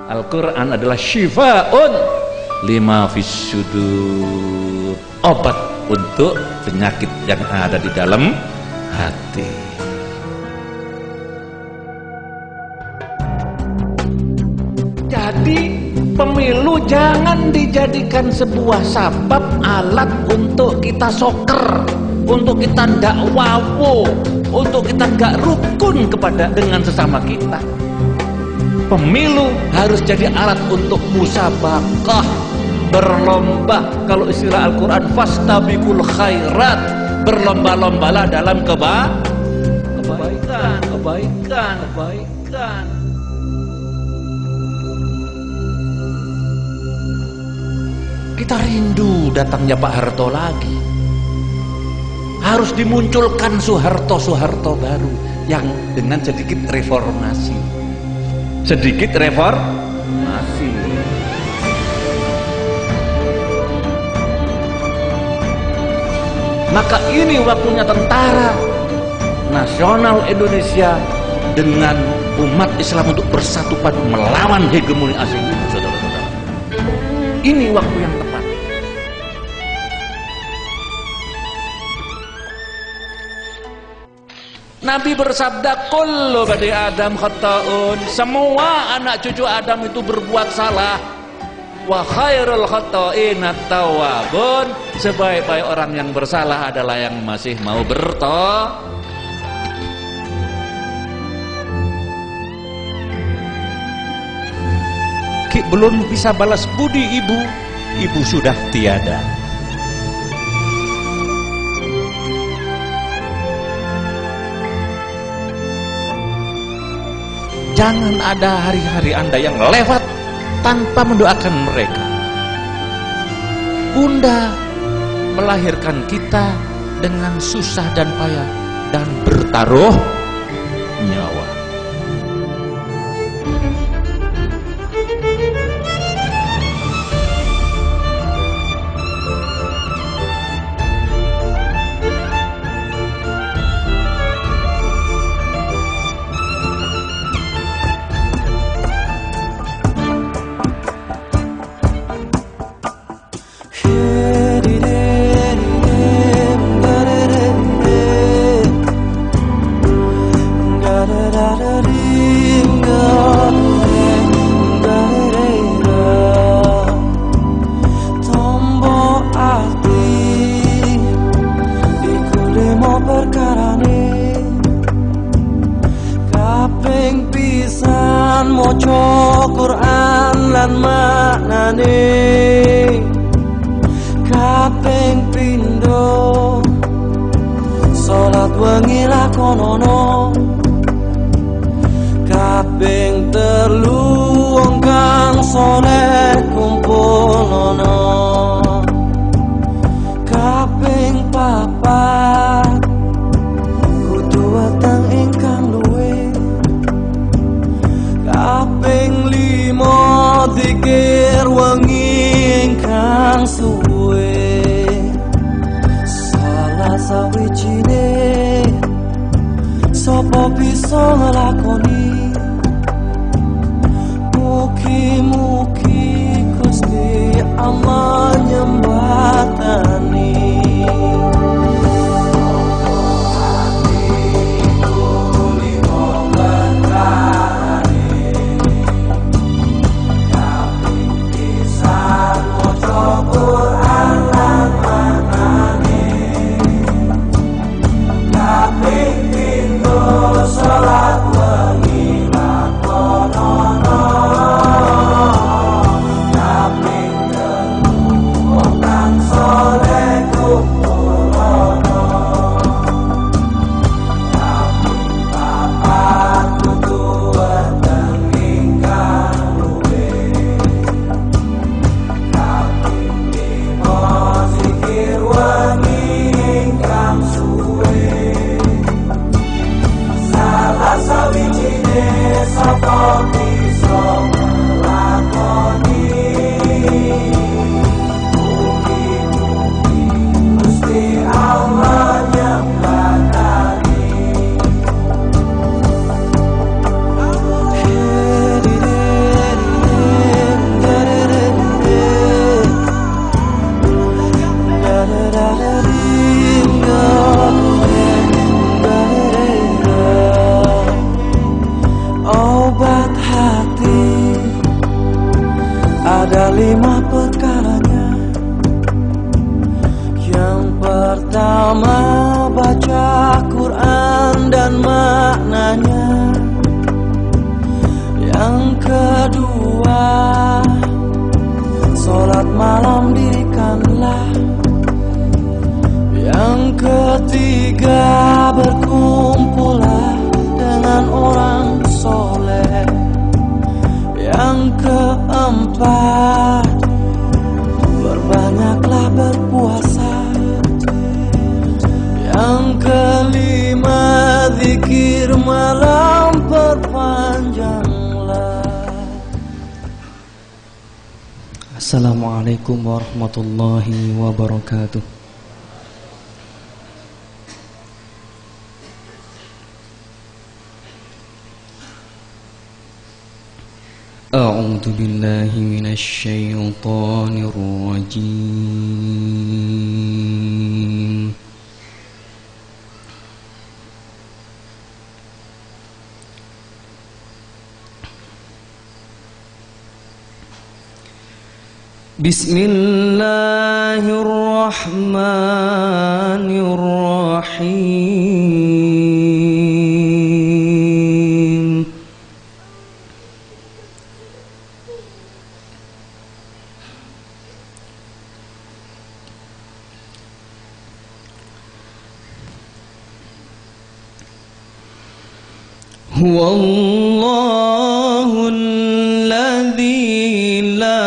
Al-Quran adalah syifa'un lima fis sudur, obat untuk penyakit yang ada di dalam hati. Jadi pemilu jangan dijadikan sebuah sabab alat untuk kita soker, untuk kita dakwawo, untuk kita nggak rukun dengan sesama kita. Pemilu harus jadi alat untuk musabaqah, berlomba. Kalau istilah Al-Quran, fastabiqul khairat, berlomba-lombalah dalam kebaikan. Kita rindu datangnya Pak Harto lagi. Harus dimunculkan Soeharto baru yang dengan sedikit reformasi. Maka ini waktunya tentara nasional Indonesia dengan umat Islam untuk bersatu padu melawan hegemoni asing itu, saudara-saudara. Ini waktu yang tepat. Nabi bersabda, kullu bani Adam khata'un, semua anak cucu Adam itu berbuat salah. Wa khairul khata'ina tawwabun, sebaik-baik orang yang bersalah adalah yang masih mau belum bisa balas budi ibu sudah tiada. Jangan ada hari-hari Anda yang lewat tanpa mendoakan mereka. Bunda melahirkan kita dengan susah dan payah dan bertaruh nyawa. Moco Quran lan maknane kaping pindho salat wengi lakonono kaping telu wong kang saleh kumpulono kaping papat kudu watang ingkang luwih kaping limo zikir wengi ingkang suwe salah sawijine sapa bisa nglakoni mugi-mugi Gusti Allah nyembatani. malam dirikanlah. Yang ketiga berkumpullah dengan orang soleh. Yang keempat berbanyaklah berpuasa. Yang kelima zikir malam perpanjanglah. Assalamualaikum warahmatullahi wabarakatuh. A'udzu billahi minasy syaithanir rajim. Bismillahirrahmanirrahim. Huwallahul ladzi la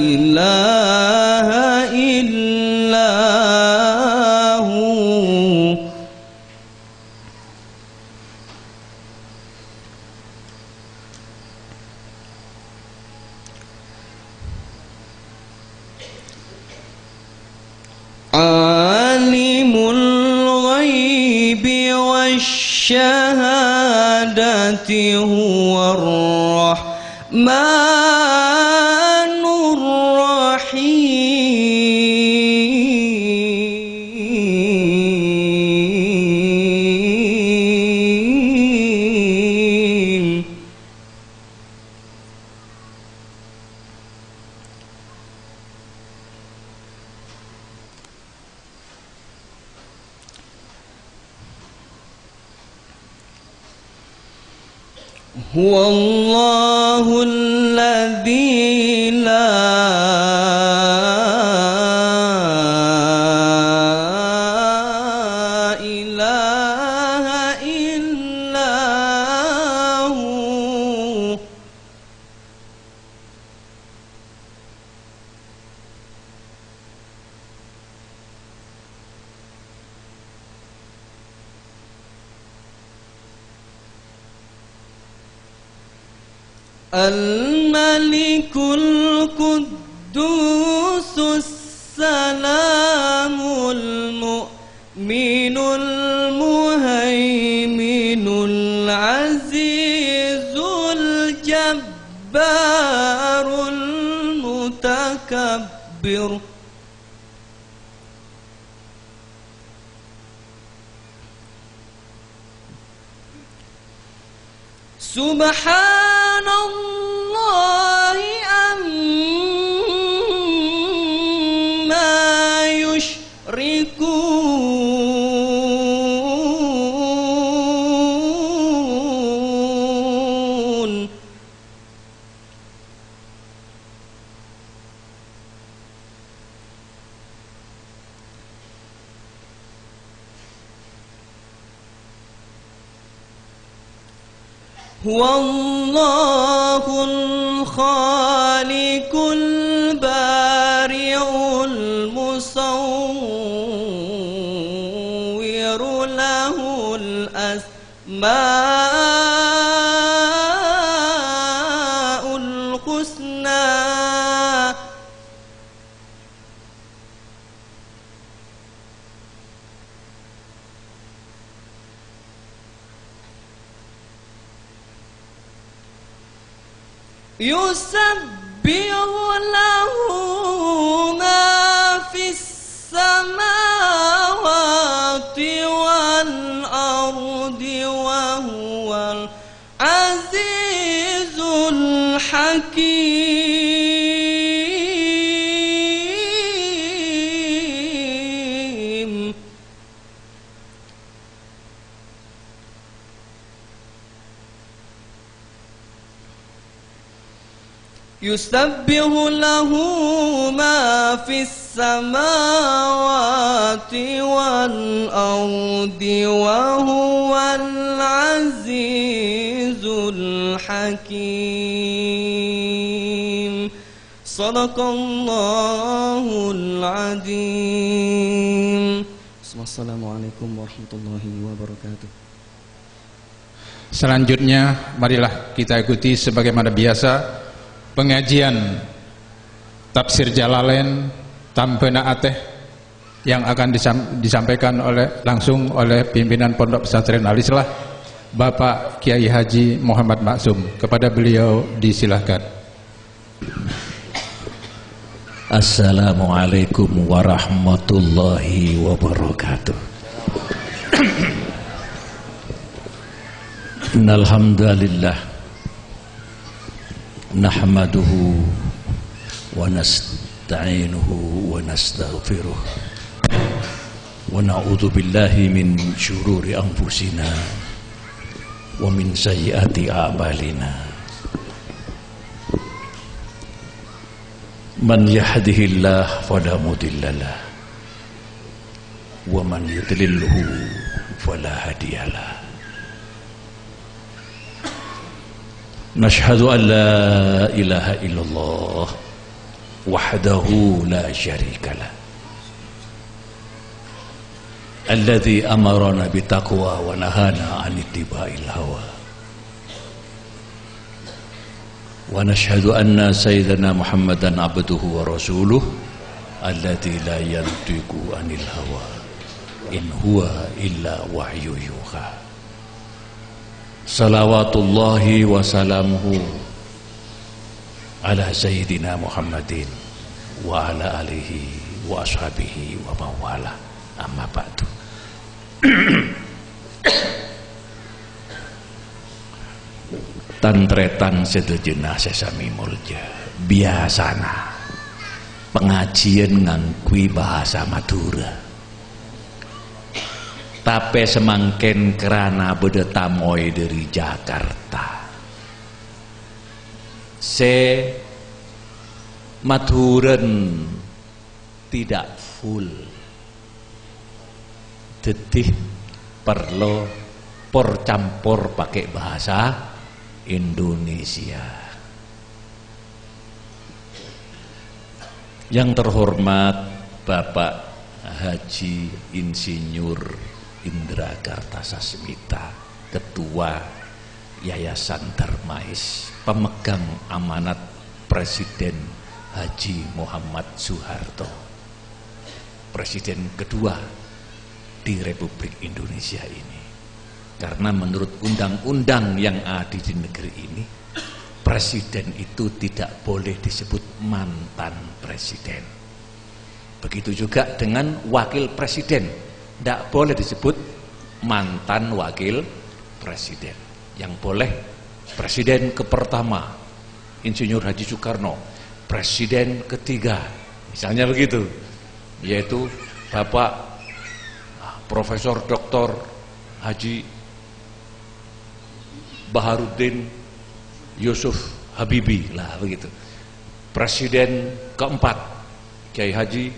ilaha illa hu. Alimul ghaibi wasyahadati huwar rahmanur rahim. Huwallahul ladzi la ilaha illa hu. Al-Malikul Quddusus Salamul Mu'minul Muhaiminul Azizul Jabbarul Mutakabbir. Subhanallahi amma yushrikun. Huwallahul khaliqul bari'ul musawwiru lahul asma'ul husna. Yusabbihu lahu ma fis samawati wal ardi wa huwal azizul hakim. يسبح له ما في السماوات والأرض وهو العزيز الحكيم صدق الله العظيم. Wassalamualaikum warahmatullahi wabarakatuh. Selanjutnya marilah kita ikuti sebagaimana biasa pengajian tafsir Jalalain Tampena Ateh yang akan disampaikan langsung oleh pimpinan Pondok Pesantren Al-Islah Bapak Kiai Haji Muhammad Maksum. Kepada beliau disilahkan. Assalamualaikum warahmatullahi wabarakatuh. Innal hamdalillah nahmaduhu wa nasta'inuhu wa nastaghfiruh wa na'udzu billahi min syururi anfusina wa min sayyiati a'malina. Man yahdihillah fala mudhillalah wa man yudlilhu fala hadiyalah. Nashhadu an la ilaha illallah wahdahu la syarikalah alladzi amarana bitaqwa wa nahana 'anil ittiba'il hawa. Wa nashhadu anna sayyidana Muhammadan abduhu wa rasuluh alladzi la yantiqu 'anil hawa in huwa illa wahyu yuha. Salawatullahi wa salamuhu ala sayyidina Muhammadin wa ala alihi wa ashabihi wa mawala. Amma ba'du. Tantretan sedejenah sesami mulja biasana pengajian ngangkui bahasa Madura tapi semangken kerana beda tamoy dari Jakarta Maduren tidak full jadi perlu campur pakai bahasa Indonesia. Yang terhormat Bapak Haji Insinyur Indra Kartasasmita, Ketua Yayasan Darmais, pemegang amanat Presiden Haji Muhammad Soeharto, Presiden kedua di Republik Indonesia ini. Karena menurut undang-undang yang ada di negeri ini, presiden itu tidak boleh disebut mantan presiden. Begitu juga dengan wakil presiden, tidak boleh disebut mantan wakil presiden. Yang boleh presiden kepertama Insinyur Haji Soekarno, presiden ketiga, misalnya begitu, yaitu Bapak Profesor Dr. Haji Baharudin Yusuf Habibie lah begitu. Presiden keempat Kiai Haji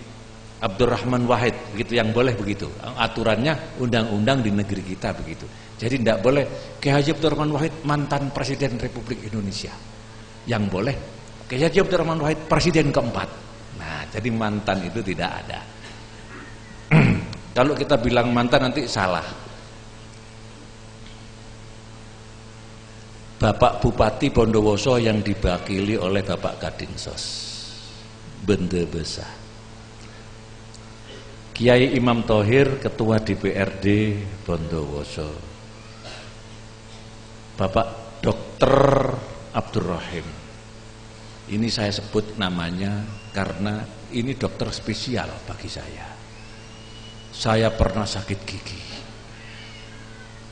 Abdurrahman Wahid, begitu yang boleh begitu. Aturannya undang-undang di negeri kita begitu. Jadi tidak boleh Kiai Haji Abdurrahman Wahid mantan Presiden Republik Indonesia. Yang boleh Kiai Haji Abdurrahman Wahid presiden keempat. Nah, jadi mantan itu tidak ada. Kalau kita bilang mantan nanti salah. Bapak Bupati Bondowoso yang diwakili oleh Bapak Kadinsos Bende Besar, Kiai Imam Thohir Ketua DPRD Bondowoso, Bapak Dr. Abdurrahim. Ini saya sebut namanya karena ini dokter spesial bagi saya. Saya pernah sakit gigi.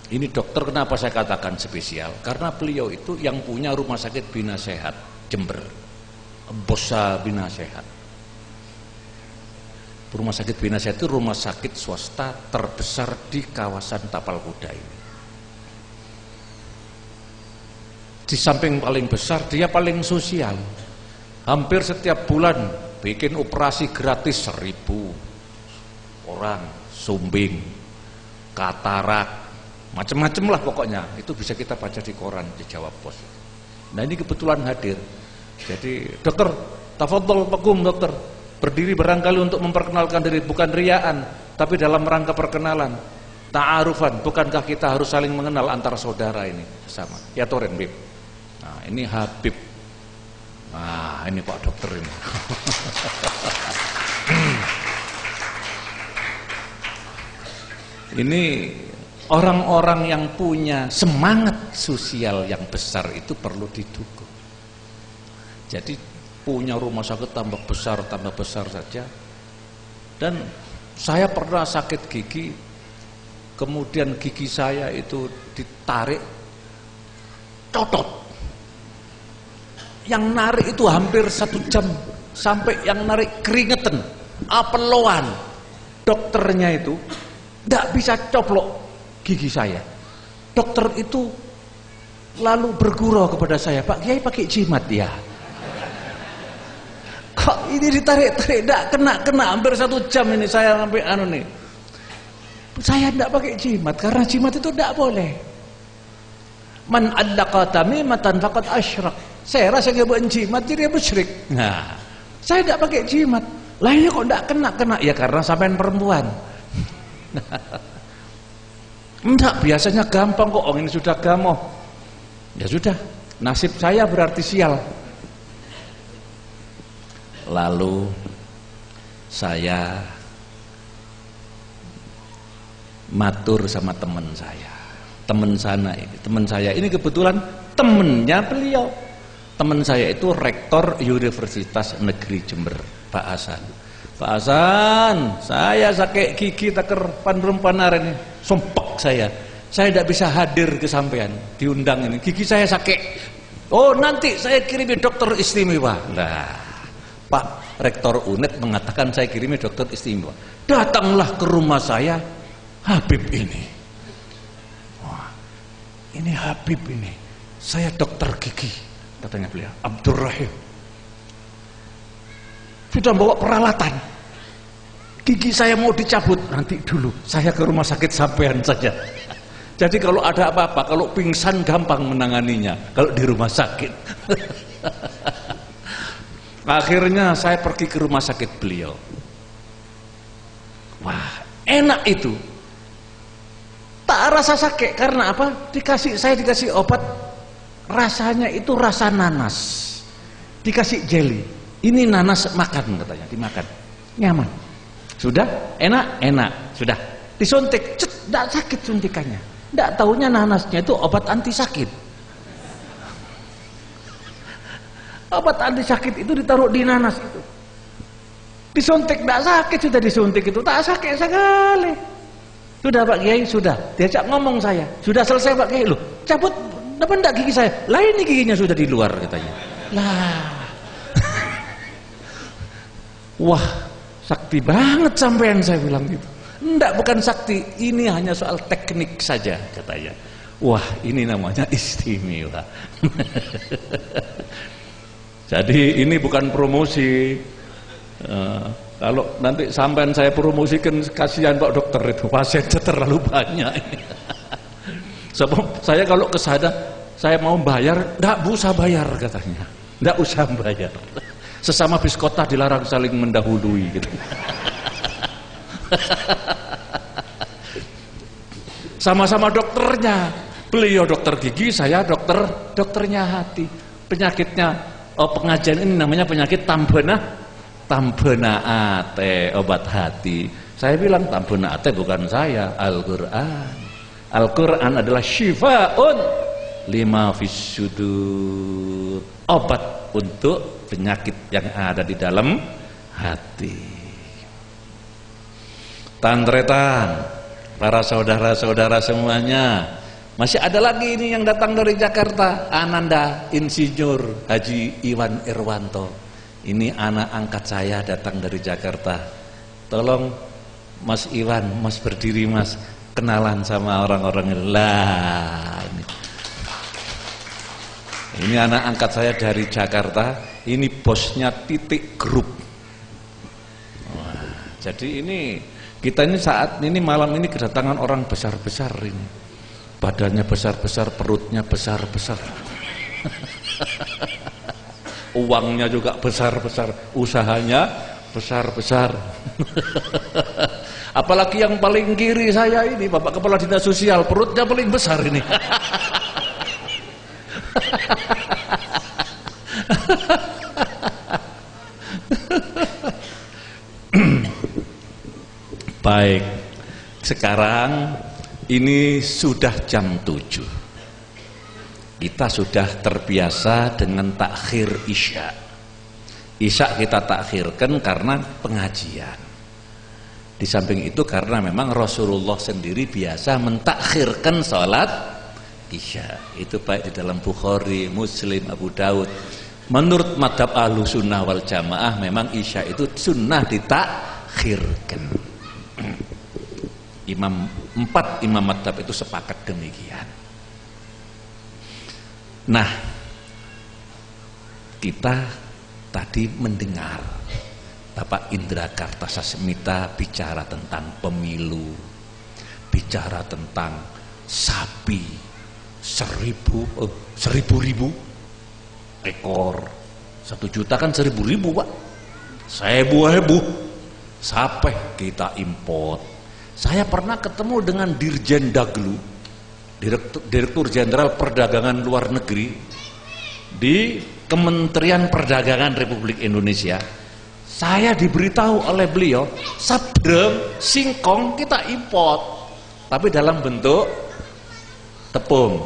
Ini dokter kenapa saya katakan spesial? Karena beliau itu yang punya rumah sakit Bina Sehat Jember, Bosa Bina Sehat. Rumah sakit Bina Sehat itu rumah sakit swasta terbesar di kawasan Tapal Kuda ini. Di samping paling besar, dia paling sosial. hampir setiap bulan bikin operasi gratis 1000 orang, sumbing, katarak, macam-macam lah pokoknya. Itu bisa kita baca di koran di Jawa Pos. Nah ini kebetulan hadir. Jadi dokter, tafadhol pakum dokter, berdiri barangkali untuk memperkenalkan diri, bukan riaan, tapi dalam rangka perkenalan, ta'arufan. Bukankah kita harus saling mengenal antara saudara ini sama? Ya Toren Bib. Nah ini Habib. Nah ini Pak Dokter ini. Ini orang-orang yang punya semangat sosial yang besar itu perlu didukung. Jadi punya rumah sakit tambah besar saja. Dan saya pernah sakit gigi, kemudian gigi saya itu ditarik, copot. Yang narik itu hampir 1 jam, sampai yang narik keringetan, apeloan. Dokternya itu tidak bisa coplok gigi saya. Dokter itu lalu bergurau kepada saya, Pak Kiai pakai jimat ya. Kok ini ditarik-tarik, tidak kena hampir 1 jam ini saya sampai nih. Saya tidak pakai jimat karena jimat itu tidak boleh. Man addaqa tamimatan faqad asyrak. Saya rasa dia buat jimat jadi dia musyrik. Nah, saya tidak pakai jimat. Lainnya kok tidak kena? Ya karena sampean perempuan. Enggak, biasanya gampang kok. Ini sudah gamoh. Ya sudah, nasib saya berarti sial. Lalu saya matur sama teman saya. Teman saya ini kebetulan temennya beliau. Teman saya itu rektor Universitas Negeri Jember, Pak Hasan. Pak Hasan, saya sakit gigi taker panrem-panaren ini, sumpah saya tidak bisa hadir ke sampean, diundang ini, gigi saya sakit. Oh nanti saya kirimi dokter istimewa. Nah, Pak Rektor UNED mengatakan saya kirimi dokter istimewa. Datanglah ke rumah saya, Habib ini. Wah, ini Habib ini, saya dokter gigi. Katanya beliau, Abdurrahim sudah bawa peralatan, gigi saya mau dicabut, nanti dulu saya ke rumah sakit sampean saja. Jadi kalau ada apa-apa, kalau pingsan gampang menanganinya kalau di rumah sakit. Akhirnya saya pergi ke rumah sakit beliau. Wah enak itu, tak rasa sakit. Karena apa? Saya dikasih obat, rasanya itu rasa nanas, dikasih jelly. Ini nanas, makan katanya, dimakan, nyaman. Sudah, enak, sudah. Disuntik, tidak sakit suntikannya. Tidak tahunya nanasnya itu obat anti sakit. Obat anti sakit itu ditaruh di nanas itu. Disuntik, tidak sakit, sudah disuntik itu, tak sakit sekali. Sudah Pak Kiai, sudah. Diajak ngomong saya, sudah selesai Pak Kiai, loh, cabut. Dapat enggak gigi saya? Lah ini giginya sudah di luar katanya. Lah. Wah, sakti banget sampean, saya bilang gitu. Enggak, bukan sakti, ini hanya soal teknik saja katanya. Wah, ini namanya istimewa. Jadi ini bukan promosi. Kalau nanti sampean saya promosikan, kasihan Pak Dokter itu, pasiennya terlalu banyak. Sebab saya kalau ke sana, saya mau bayar, enggak usah bayar katanya. Enggak usah bayar. Sesama biskota dilarang saling mendahului gitu. Sama-sama dokternya. Beliau dokter gigi, saya dokternya hati. Penyakitnya, pengajian ini namanya penyakit tambena ate, obat hati. Saya bilang tambena ate bukan saya, Al-Qur'an. Al-Quran adalah syifa'un lima fis-sudur, obat untuk penyakit yang ada di dalam hati. Tantretan, para saudara-saudara semuanya, masih ada lagi ini yang datang dari Jakarta, Ananda Insinyur Haji Iwan Irwanto. Ini anak angkat saya datang dari Jakarta. Tolong Mas Iwan, Mas berdiri Mas, kenalan sama orang-orang lah. Ini anak angkat saya dari Jakarta, ini bosnya Titik Group. Wah, jadi ini kita ini saat ini malam ini kedatangan orang besar-besar ini. Badannya besar-besar, perutnya besar-besar. Uangnya juga besar-besar, usahanya besar-besar. Apalagi yang paling kiri saya ini, Bapak Kepala Dinas Sosial, perutnya paling besar ini. Baik, sekarang ini sudah jam 7. Kita sudah terbiasa dengan takhir Isya. Isya kita takhirkan karena pengajian. Di samping itu karena memang Rasulullah sendiri biasa mentakhirkan sholat Isya. Itu baik di dalam Bukhari, Muslim, Abu Daud. Menurut madhab ahlu sunnah wal jamaah memang Isya itu sunnah ditakhirkan. Empat imam madhab itu sepakat demikian. Nah, kita tadi mendengar Bapak Indra Kartasasmita bicara tentang pemilu, bicara tentang sapi 1000 ekor, 1 juta kan 1000 Pak, 1000 sampai kita import. Saya pernah ketemu dengan Dirjen Daglu, Direktur Jenderal Perdagangan Luar Negeri di Kementerian Perdagangan Republik Indonesia. Saya diberitahu oleh beliau, sabrem, singkong kita import, tapi dalam bentuk tepung.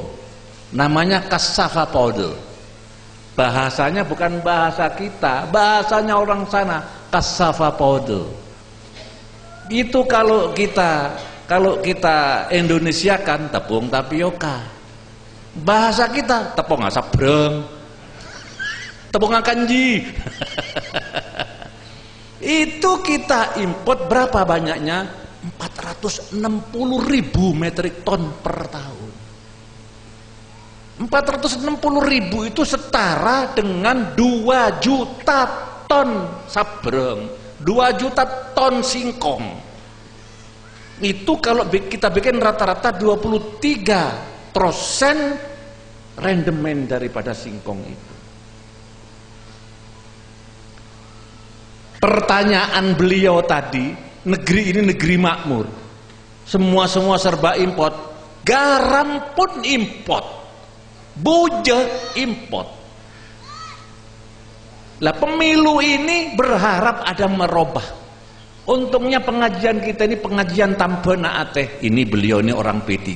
Namanya cassava powder. Bahasanya bukan bahasa kita, bahasanya orang sana, cassava powder. Itu kalau kita Indonesiakan tepung tapioka. Bahasa kita tepung sabrem, tepung kanji. Itu kita import berapa banyaknya? 460.000 metrik ton per tahun. 460.000 itu setara dengan 2 juta ton sabrem, 2 juta ton singkong. Itu kalau kita bikin rata-rata 23% rendemen daripada singkong itu. Pertanyaan beliau tadi, negeri ini negeri makmur, semua serba import, garam pun import, bujah import. Lah pemilu ini berharap ada merubah. Untungnya pengajian kita ini pengajian tanpa naateh. Ini beliau ini orang P3,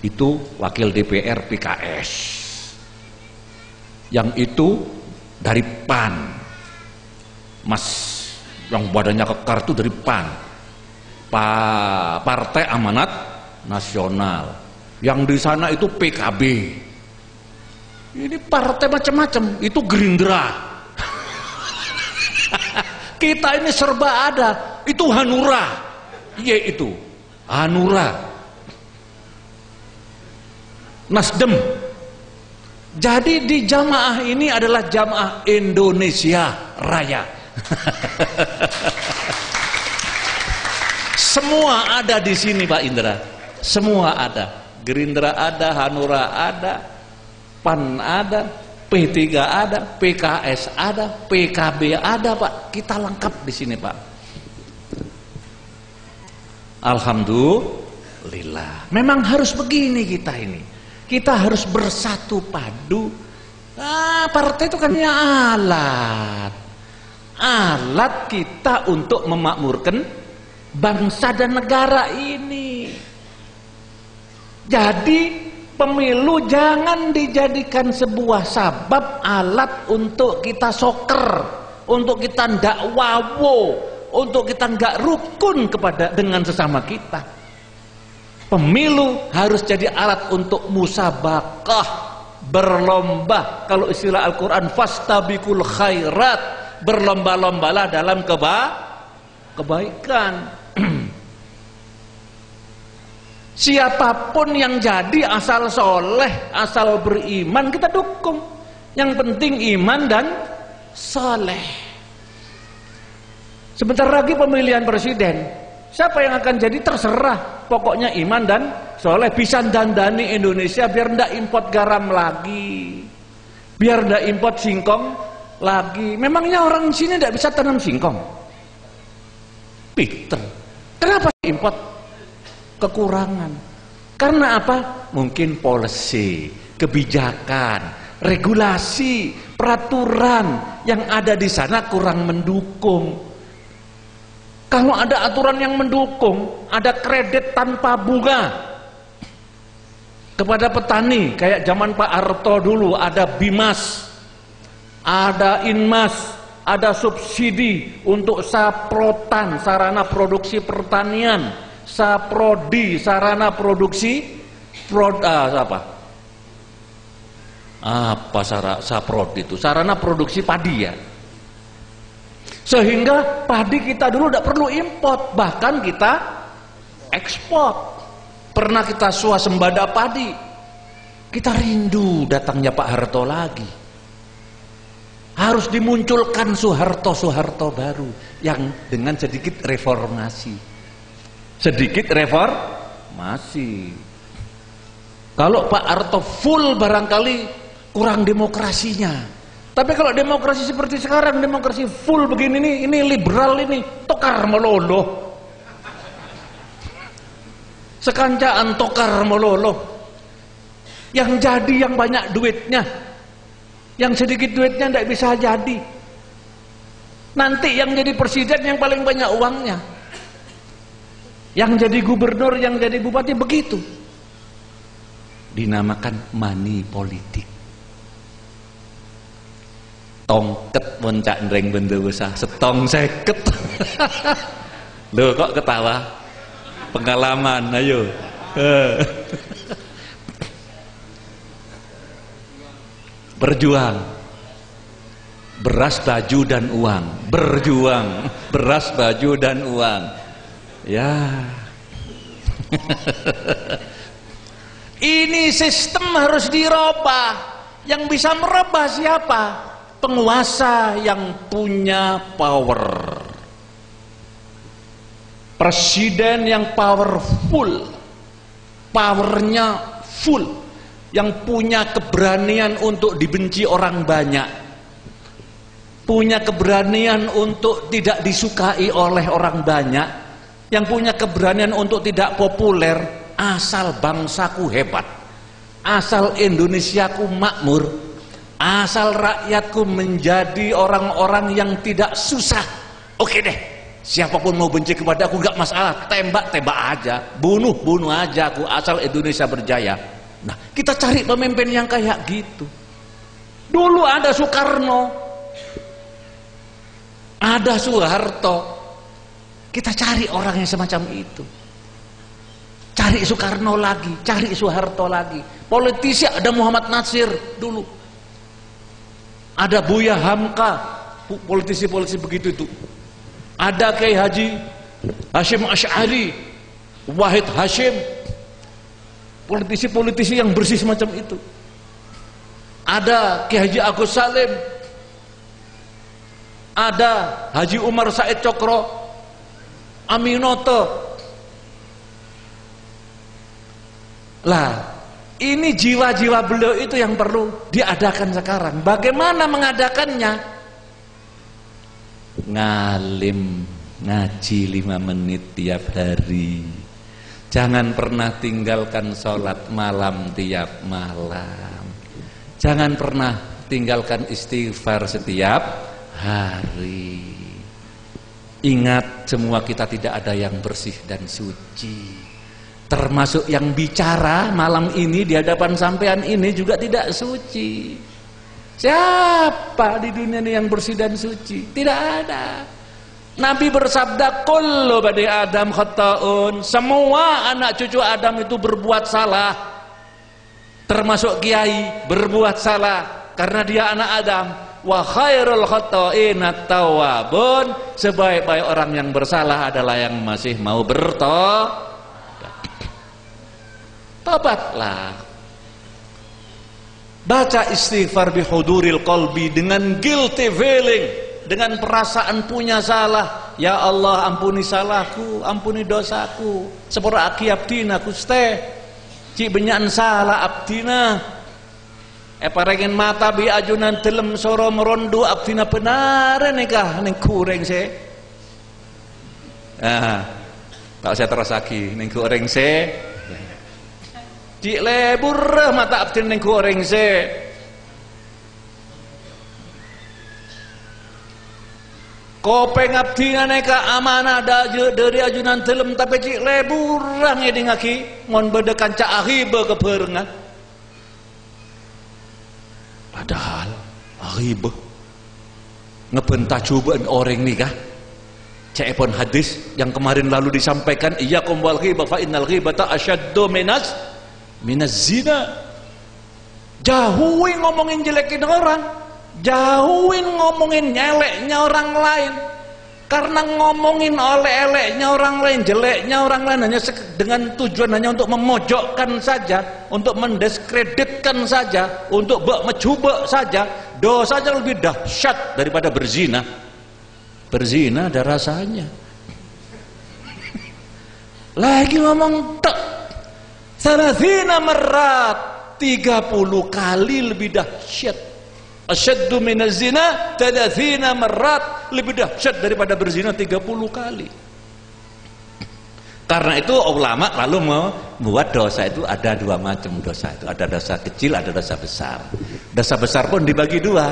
itu wakil DPR PKS, yang itu dari PAN. Mas yang badannya kekar itu dari PAN, Partai Amanat Nasional. Yang di sana itu PKB. Ini partai macam-macam, itu Gerindra. Kita ini serba ada, itu Hanura. Iya itu Hanura, Nasdem. Jadi di jamaah ini adalah jamaah Indonesia Raya. Semua ada di sini Pak Indra, semua ada. Gerindra ada, Hanura ada, PAN ada, P3 ada, PKS ada, PKB ada Pak. Kita lengkap di sini Pak. Alhamdulillah. Memang harus begini kita ini. Kita harus bersatu padu. Partai itu kan alat kita untuk memakmurkan bangsa dan negara ini. Jadi pemilu jangan dijadikan sebuah sabab alat untuk kita soker, untuk kita ndak wawo, untuk kita nggak rukun dengan sesama kita. Pemilu harus jadi alat untuk musabakah, berlomba. Kalau istilah Al-Quran, fastabiqul khairat, berlomba-lombalah dalam kebaikan. Siapapun yang jadi asal soleh, asal beriman kita dukung. Yang penting iman dan soleh. Sebentar lagi pemilihan presiden. Siapa yang akan jadi terserah. Pokoknya iman dan soleh. Bisa dandani Indonesia biar ndak import garam lagi, biar ndak import singkong lagi. Memangnya orang sini ndak bisa tanam singkong? Pinter. Kenapa import? Kekurangan. Karena apa? Mungkin policy, kebijakan, regulasi, peraturan yang ada di sana kurang mendukung. Kalau ada aturan yang mendukung, ada kredit tanpa bunga kepada petani, kayak zaman Pak Harto dulu, ada Bimas, ada Inmas, ada subsidi untuk saprotan, sarana produksi pertanian, Saprodi, sarana produksi saprodi itu sarana produksi padi ya. Sehingga padi kita dulu tidak perlu import, bahkan kita ekspor. Pernah kita swasembada padi. Kita rindu datangnya Pak Harto lagi. Harus dimunculkan Soeharto baru yang dengan sedikit reformasi. Sedikit reformasi. Kalau Pak Harto full barangkali kurang demokrasinya. Tapi kalau demokrasi seperti sekarang, demokrasi full begini ini liberal ini, tokar meloloh. Sekancaan tokar meloloh. Yang jadi yang banyak duitnya, yang sedikit duitnya tidak bisa jadi. Nanti yang jadi presiden yang paling banyak uangnya. Yang jadi gubernur, yang jadi bupati begitu. Dinamakan money politik. Tongket moncak nreng benda usah setong seket. Loh kok ketawa? Pengalaman, ayo. Berjuang. Beras, baju dan uang. Berjuang. Beras, baju dan uang. Ya. Ini sistem harus dirubah. Yang bisa merubah siapa? Penguasa yang punya power. Presiden yang powerful. Powernya full. Yang punya keberanian untuk dibenci orang banyak. Punya keberanian untuk tidak disukai oleh orang banyak. Yang punya keberanian untuk tidak populer, asal bangsaku hebat, asal Indonesiaku makmur, asal rakyatku menjadi orang-orang yang tidak susah. Oke deh, siapapun mau benci kepada aku gak masalah, tembak aja, bunuh aja aku, asal Indonesia berjaya. Nah, kita cari pemimpin yang kayak gitu. Dulu ada Soekarno, ada Soeharto. Kita cari orang yang semacam itu. Cari Soekarno lagi, cari Soeharto lagi. Politisi ada Muhammad Nasir dulu. Ada Buya Hamka, politisi-politisi begitu itu. Ada Kiai Haji Hashim Asy'ari, Wahid Hashim. Politisi-politisi yang bersih semacam itu. Ada Kiai Haji Agus Salim. Ada Haji Umar Said Cokro Aminoto. Lah, ini jiwa-jiwa beliau itu yang perlu diadakan sekarang. Bagaimana mengadakannya? Ngalim, ngaji 5 menit tiap hari. Jangan pernah tinggalkan sholat malam tiap malam. Jangan pernah tinggalkan istighfar setiap hari. Ingat, semua kita tidak ada yang bersih dan suci. Termasuk yang bicara malam ini di hadapan sampean ini juga tidak suci. Siapa di dunia ini yang bersih dan suci? Tidak ada. Nabi bersabda, kullu bani Adam khata'un. Semua anak cucu Adam itu berbuat salah. Termasuk kiai berbuat salah karena dia anak Adam. Wa khairul khata'in at-tawwabun. Sebaik-baik orang yang bersalah adalah yang masih mau bertobat. Tobatlah. Baca istighfar bihuduril qalbi dengan guilty feeling, dengan perasaan punya salah. Ya Allah, ampuni salahku, ampuni dosaku. Sepura aki abdina Gusti. Cik benyan salah abdina. Parengen mata bi ajunan telem soro merondu abdina benar nikah ning kureng se. Tak saya terus lagi ning kureng se. Cik lebur mata abdina ning kureng se. Kopeng abdina neka amanah dari ajunan telem tapi cik leburang eding aki ngon bedekan cak ahibe keberengan. Padahal ahibe ngebentah cobaan orang nikah. Cek pun hadis yang kemarin lalu disampaikan, iyyakum wal ghibah fa innal ghibata asyaddu minaz zina. Jauhin ngomongin jelekin orang, jauhin ngomongin nyeleknya orang lain. Karena ngomongin oleh-eleknya orang lain, jeleknya orang lain hanya dengan tujuan hanya untuk memojokkan saja, untuk mendiskreditkan saja, untuk mencoba saja, dosanya lebih dahsyat daripada berzina. Berzina ada rasanya. Lagi ngomong tak, 30 merat, 30 kali lebih dahsyat. Asyaddu minaz zina 30 merat, lebih dahsyat daripada berzina 30 kali. Karena itu ulama lalu membuat dosa itu ada dua macam dosa itu. Ada dosa kecil, ada dosa besar. Dosa besar pun dibagi dua,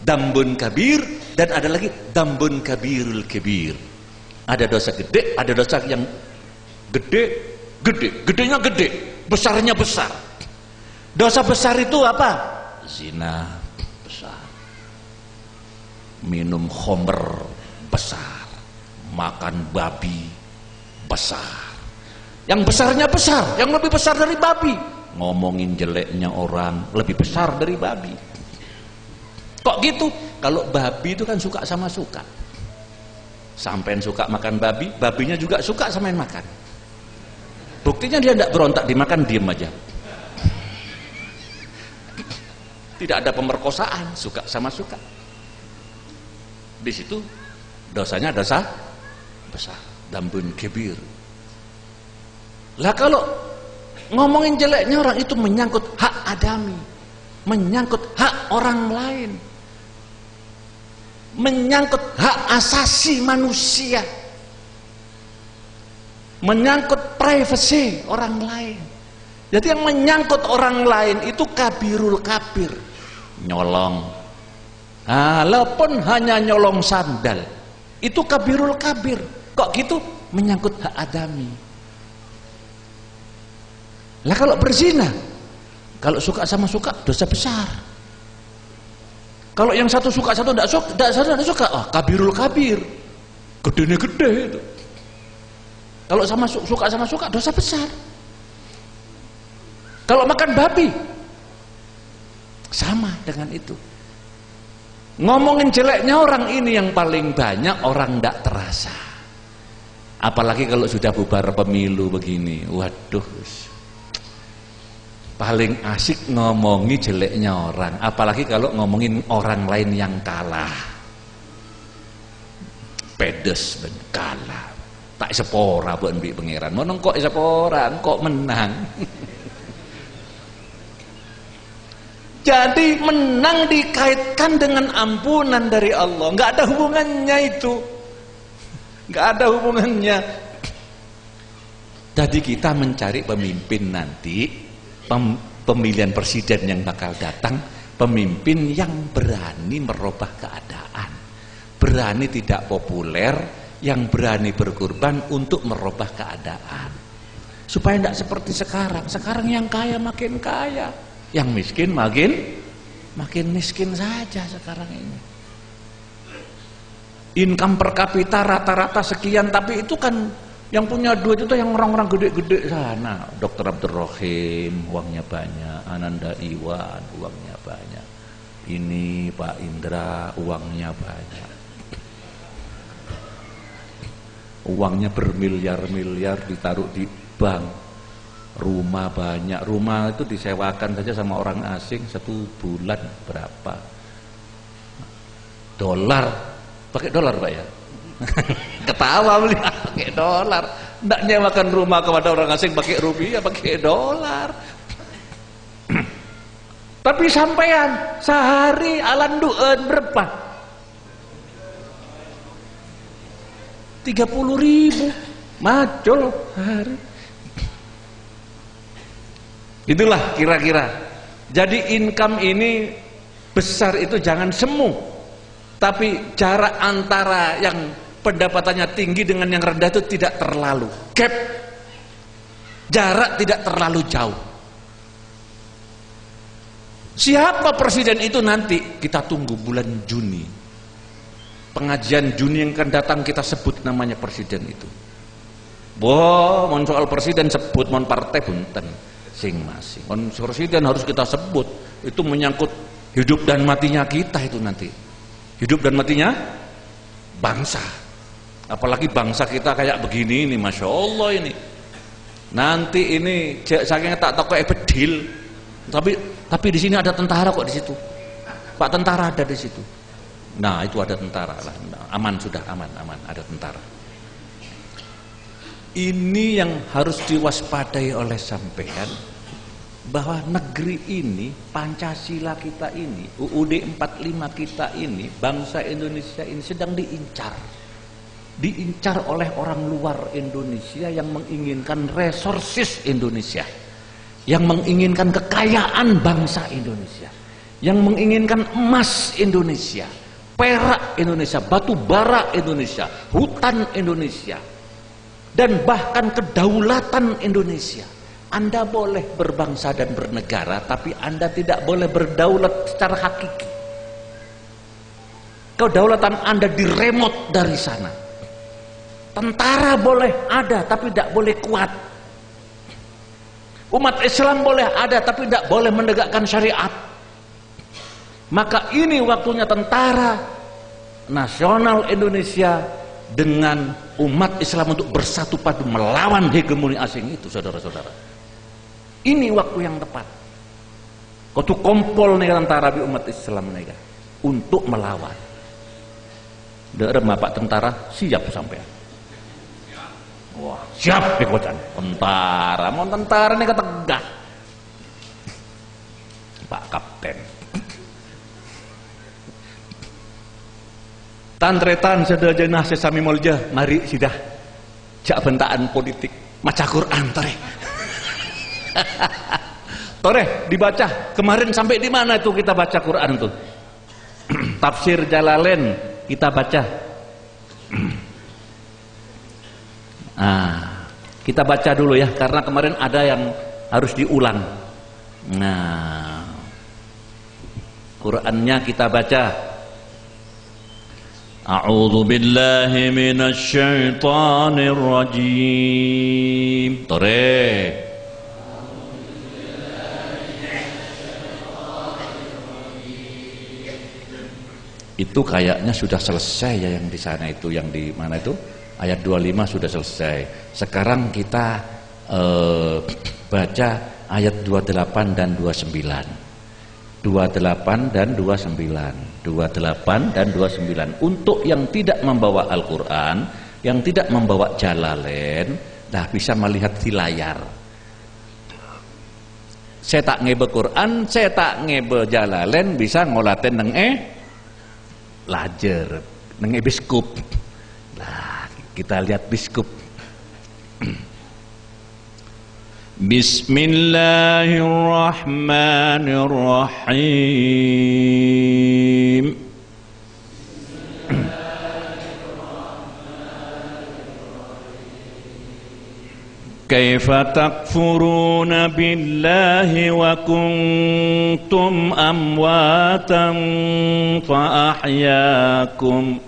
dambun kabir dan ada lagi dambun kabirul kabir. Ada dosa gede, ada dosa yang gedenya gede, besarnya besar. Dosa besar itu apa? Zina besar, minum khamr besar, makan babi besar. Yang besarnya besar, yang lebih besar dari babi. Ngomongin jeleknya orang lebih besar dari babi. Kok gitu? Kalau babi itu kan suka sama suka. Sampean suka makan babi, babinya juga suka samain makan. Buktinya dia tidak berontak, dimakan diem aja. Tidak ada pemerkosaan, suka sama suka. Di situ dosanya dosa besar, dambun kabir. Lah kalau ngomongin jeleknya orang itu menyangkut hak adami, menyangkut hak orang lain, menyangkut hak asasi manusia, menyangkut privasi orang lain. Jadi yang menyangkut orang lain itu kabirul kabir. Nyolong, walaupun hanya nyolong sandal, itu kabirul kabir. Kok gitu? Menyangkut hak adami. Lah kalau berzina, kalau suka sama suka, dosa besar. Kalau yang satu suka, satu tidak suka, kabirul kabir, gedenya gede itu. Kalau suka sama suka, dosa besar. Kalau makan babi, sama dengan itu. Ngomongin jeleknya orang ini yang paling banyak orang tidak terasa. Apalagi kalau sudah bubar pemilu begini, waduh, paling asik ngomongi jeleknya orang. Apalagi kalau ngomongin orang lain yang kalah, pedes ben kalah, tak sepora buat bi pangeran. Monong kok sepora, kok menang. Jadi menang dikaitkan dengan ampunan dari Allah. Nggak ada hubungannya itu. Nggak ada hubungannya. Jadi kita mencari pemimpin nanti, pemilihan presiden yang bakal datang, pemimpin yang berani merubah keadaan, berani tidak populer, yang berani berkorban untuk merubah keadaan. Supaya tidak seperti sekarang. Sekarang yang kaya makin kaya, yang miskin makin miskin saja sekarang ini. Income per kapita rata-rata sekian, tapi itu kan yang punya duit itu yang orang-orang gede-gede sana. Dr. Abdurrahim uangnya banyak, Ananda Iwan uangnya banyak, ini Pak Indra uangnya banyak, uangnya bermiliar-miliar ditaruh di bank. Rumah banyak, rumah itu disewakan saja sama orang asing 1 bulan berapa? Dolar, pakai dolar Pak ya? Ketawa beli pakai dolar. Nggak nyewakan rumah kepada orang asing pakai rupiah, pakai dolar. Tapi sampean sehari alan dueun berapa? 30.000 macul hari. Itulah kira-kira. Jadi income ini besar itu jangan semu. Tapi jarak antara yang pendapatannya tinggi dengan yang rendah itu tidak terlalu gap. Jarak tidak terlalu jauh. Siapa presiden itu nanti? Kita tunggu bulan Juni. Pengajian Juni yang akan datang kita sebut namanya presiden itu. Wah, mon soal presiden sebut, mon partai bunten masing-masing. Mon presiden harus kita sebut. Itu menyangkut hidup dan matinya kita itu nanti. Hidup dan matinya bangsa. Apalagi bangsa kita kayak begini ini, Masya Allah ini. Nanti ini saking tak tahu bedil. Tapi di sini ada tentara kok di situ. Pak tentara ada di situ. Nah, itu ada tentara lah. Aman sudah, aman, ada tentara. Ini yang harus diwaspadai oleh sampean, bahwa negeri ini, Pancasila kita ini, UUD 45 kita ini, bangsa Indonesia ini sedang diincar oleh orang luar Indonesia yang menginginkan resources Indonesia, yang menginginkan kekayaan bangsa Indonesia, yang menginginkan emas Indonesia, perak Indonesia, batu bara Indonesia, hutan Indonesia, dan bahkan kedaulatan Indonesia. Anda boleh berbangsa dan bernegara, tapi Anda tidak boleh berdaulat secara hakiki. Kedaulatan Anda diremot dari sana. Tentara boleh ada, tapi tidak boleh kuat. Umat Islam boleh ada, tapi tidak boleh menegakkan syariat. Maka ini waktunya tentara nasional Indonesia dengan umat Islam untuk bersatu padu melawan hegemoni asing itu, saudara-saudara. Ini waktu yang tepat. Kau tuh kompol nih tentara bi umat Islam nih untuk melawan. Daerah Pak tentara siap sampai. Wah, siap deh kocan. Tentara, mau tentara nih ketegak. Pak Kapten. Tantretan sedajenah sesami molja, mari sidah. Jak bentaan politik, maca Quran tore. Tore dibaca. Kemarin sampai di mana itu kita baca Quran tuh? Tafsir Jalalain kita baca. Kita baca dulu ya, karena kemarin ada yang harus diulang. Nah, Qurannya kita baca. A'udzu billahi minasy syaithanir rajim. Tore. Itu kayaknya sudah selesai ya yang di sana itu, yang di mana itu? Ayat 25 sudah selesai. Sekarang kita baca ayat 28 dan 29. 28 dan 29. 28 dan 29. Untuk yang tidak membawa Al-Quran, yang tidak membawa Jalalain, dah bisa melihat di layar. Saya tak ngebe Quran, saya tak ngebe Jalalain, bisa ngolaten neng lajer, neng biskup. Nah, kita lihat biskup. Bismillahirrahmanirrahim. Kaifa takfuruna billahi wa kuntum amwatan fa ahyakum.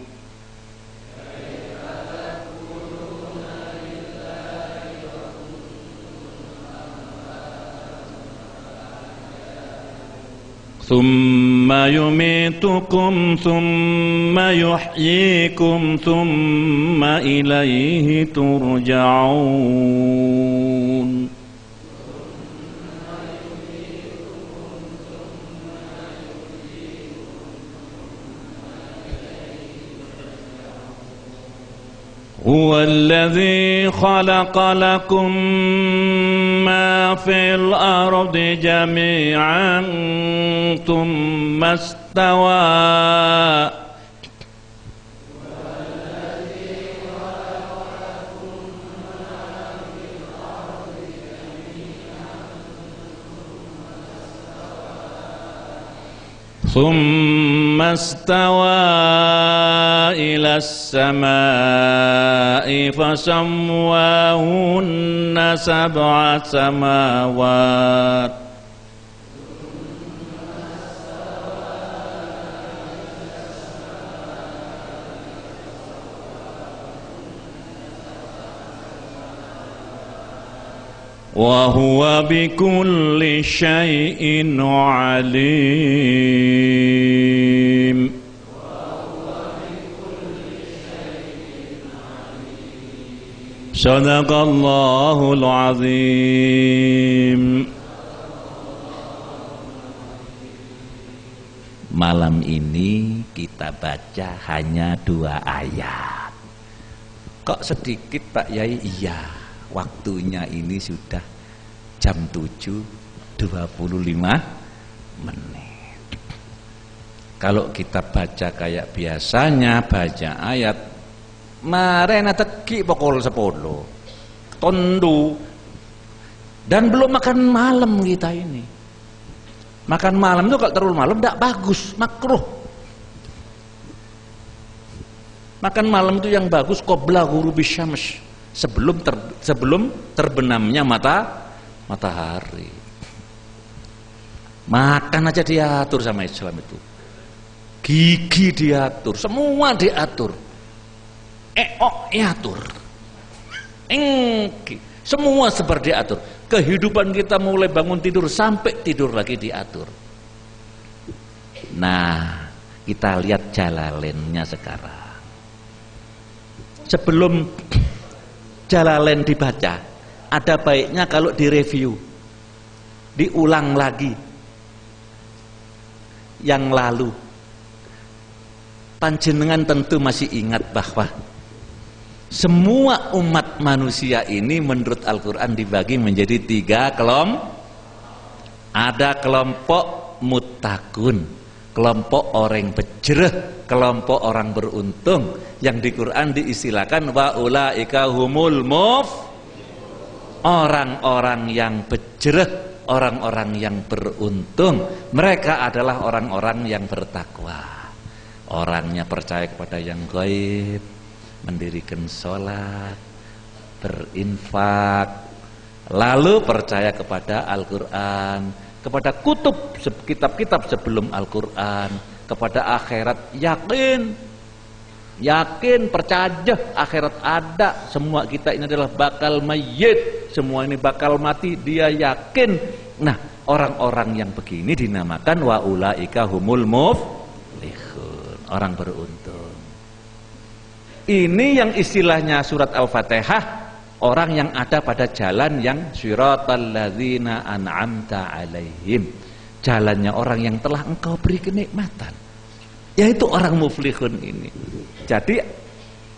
Thumma yumitukum thumma yuhyikum thumma ilaihi turja'un. Huwallazi khalaqa lakum ma fil ardi jami'an tsumma istawa ثم استوى إلى السماء فسواهن سبع سماوات وهو بكل شيء عليم. صدق الله العظيم. Malam ini kita baca hanya 2 ayat. Kok sedikit Pak Yai? Iya, waktunya ini sudah jam 7:25. Kalau kita baca kayak biasanya baca ayat marena teki pokol 10 tondu, dan belum makan malam kita ini. Makan malam itu kalau terlalu malam tidak bagus, makruh. Makan malam itu yang bagus qabla ghurubi syams, sebelum terbenamnya matahari. Makan aja diatur sama Islam itu. Gigi diatur, semua diatur. Diatur. Semua seperti diatur. Kehidupan kita mulai bangun tidur sampai tidur lagi diatur. Nah, kita lihat Jalalainnya sekarang. Sebelum Jalalain dibaca, ada baiknya kalau direview, diulang lagi yang lalu. Panjenengan tentu masih ingat bahwa semua umat manusia ini menurut Al-Quran dibagi menjadi 3 kelompok. Ada kelompok muttaqun, kelompok orang bejreh, kelompok orang beruntung, yang di Quran diistilahkan wa ulaika humul orang-orang yang bejreh, orang-orang yang beruntung. Mereka adalah orang-orang yang bertakwa. Orangnya percaya kepada yang gaib, mendirikan sholat, berinfak, lalu percaya kepada Al-Quran, kepada kutub, kitab-kitab sebelum Al-Quran, kepada akhirat, yakin, percaya akhirat ada. Semua kita ini adalah bakal mayit, semua ini bakal mati, dia yakin. Nah, orang-orang yang begini dinamakan wa ulaika humul muflihun, orang beruntung. Ini yang istilahnya surat Al-Fatihah, orang yang ada pada jalan yang siratal ladzina an'amta alaihim, jalannya orang yang telah engkau beri kenikmatan, yaitu orang muflihun ini. Jadi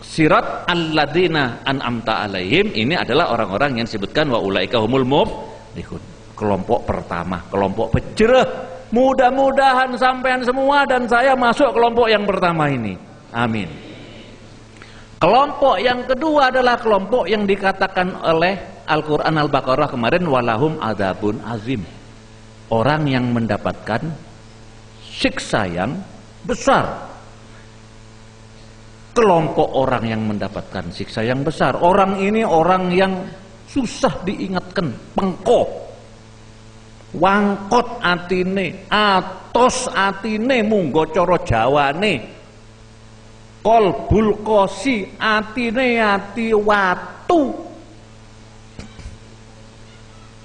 sirat alladzina an'amta alaihim ini adalah orang-orang yang disebutkan wa ulaika humul muflihun, kelompok pertama, kelompok bejreh. Mudah-mudahan sampean semua dan saya masuk kelompok yang pertama ini, amin. Kelompok yang kedua adalah kelompok yang dikatakan oleh Al-Quran Al-Baqarah kemarin, walahum adzabun azim, orang yang mendapatkan siksa yang besar. Kelompok orang yang mendapatkan siksa yang besar, orang ini orang yang susah diingatkan, pengkoh, wangkot atine, atos atine, munggo coro jawane, kolbul kosi, atine ati watu.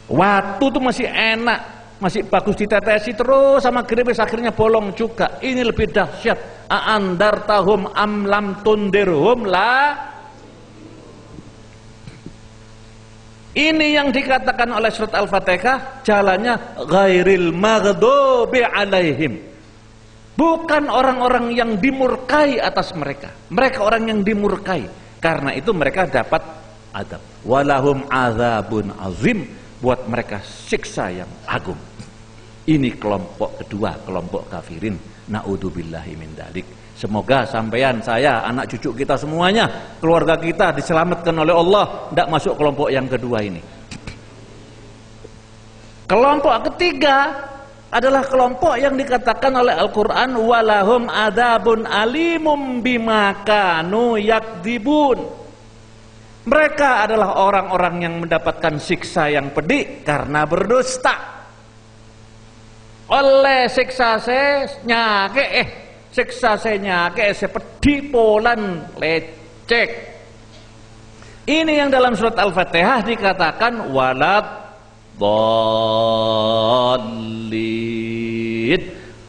Watu tuh masih enak, masih bagus ditetesi terus sama gripis, akhirnya bolong juga. Ini lebih dahsyat. Aandartahum am lam tundirhum la. Ini yang dikatakan oleh surat Al-Fatihah, jalannya ghairil maghdubi alaihim. Bukan orang-orang yang dimurkai atas mereka. Mereka orang yang dimurkai. Karena itu mereka dapat adab. Walahum azabun azim, buat mereka siksa yang agung. Ini kelompok kedua, kelompok kafirin. Na'udzubillahi min dzalik. Semoga sampean, saya, anak cucu kita semuanya, keluarga kita diselamatkan oleh Allah, tidak masuk kelompok yang kedua ini. Kelompok ketiga adalah kelompok yang dikatakan oleh Al-Quran, walahum adzabun alimum bima kanu yakdzibun. Mereka adalah orang-orang yang mendapatkan siksa yang pedih karena berdusta. Oleh siksa sepedi polan lecek. Ini yang dalam surat Al-Fatihah dikatakan walad dhalin,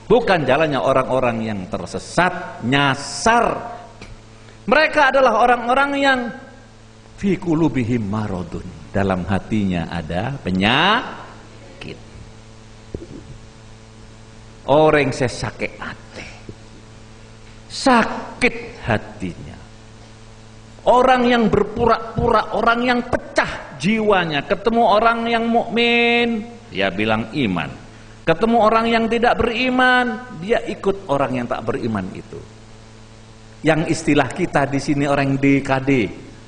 bukan jalannya orang-orang yang tersesat, nyasar. Mereka adalah orang-orang yang fi qulubihim maradun, dalam hatinya ada penyakit. Orang sesake ate, sakit hatinya. Orang yang berpura-pura, orang yang pecah jiwanya, ketemu orang yang mukmin, dia bilang iman. Ketemu orang yang tidak beriman, dia ikut orang yang tak beriman itu. Yang istilah kita di sini orang DKD,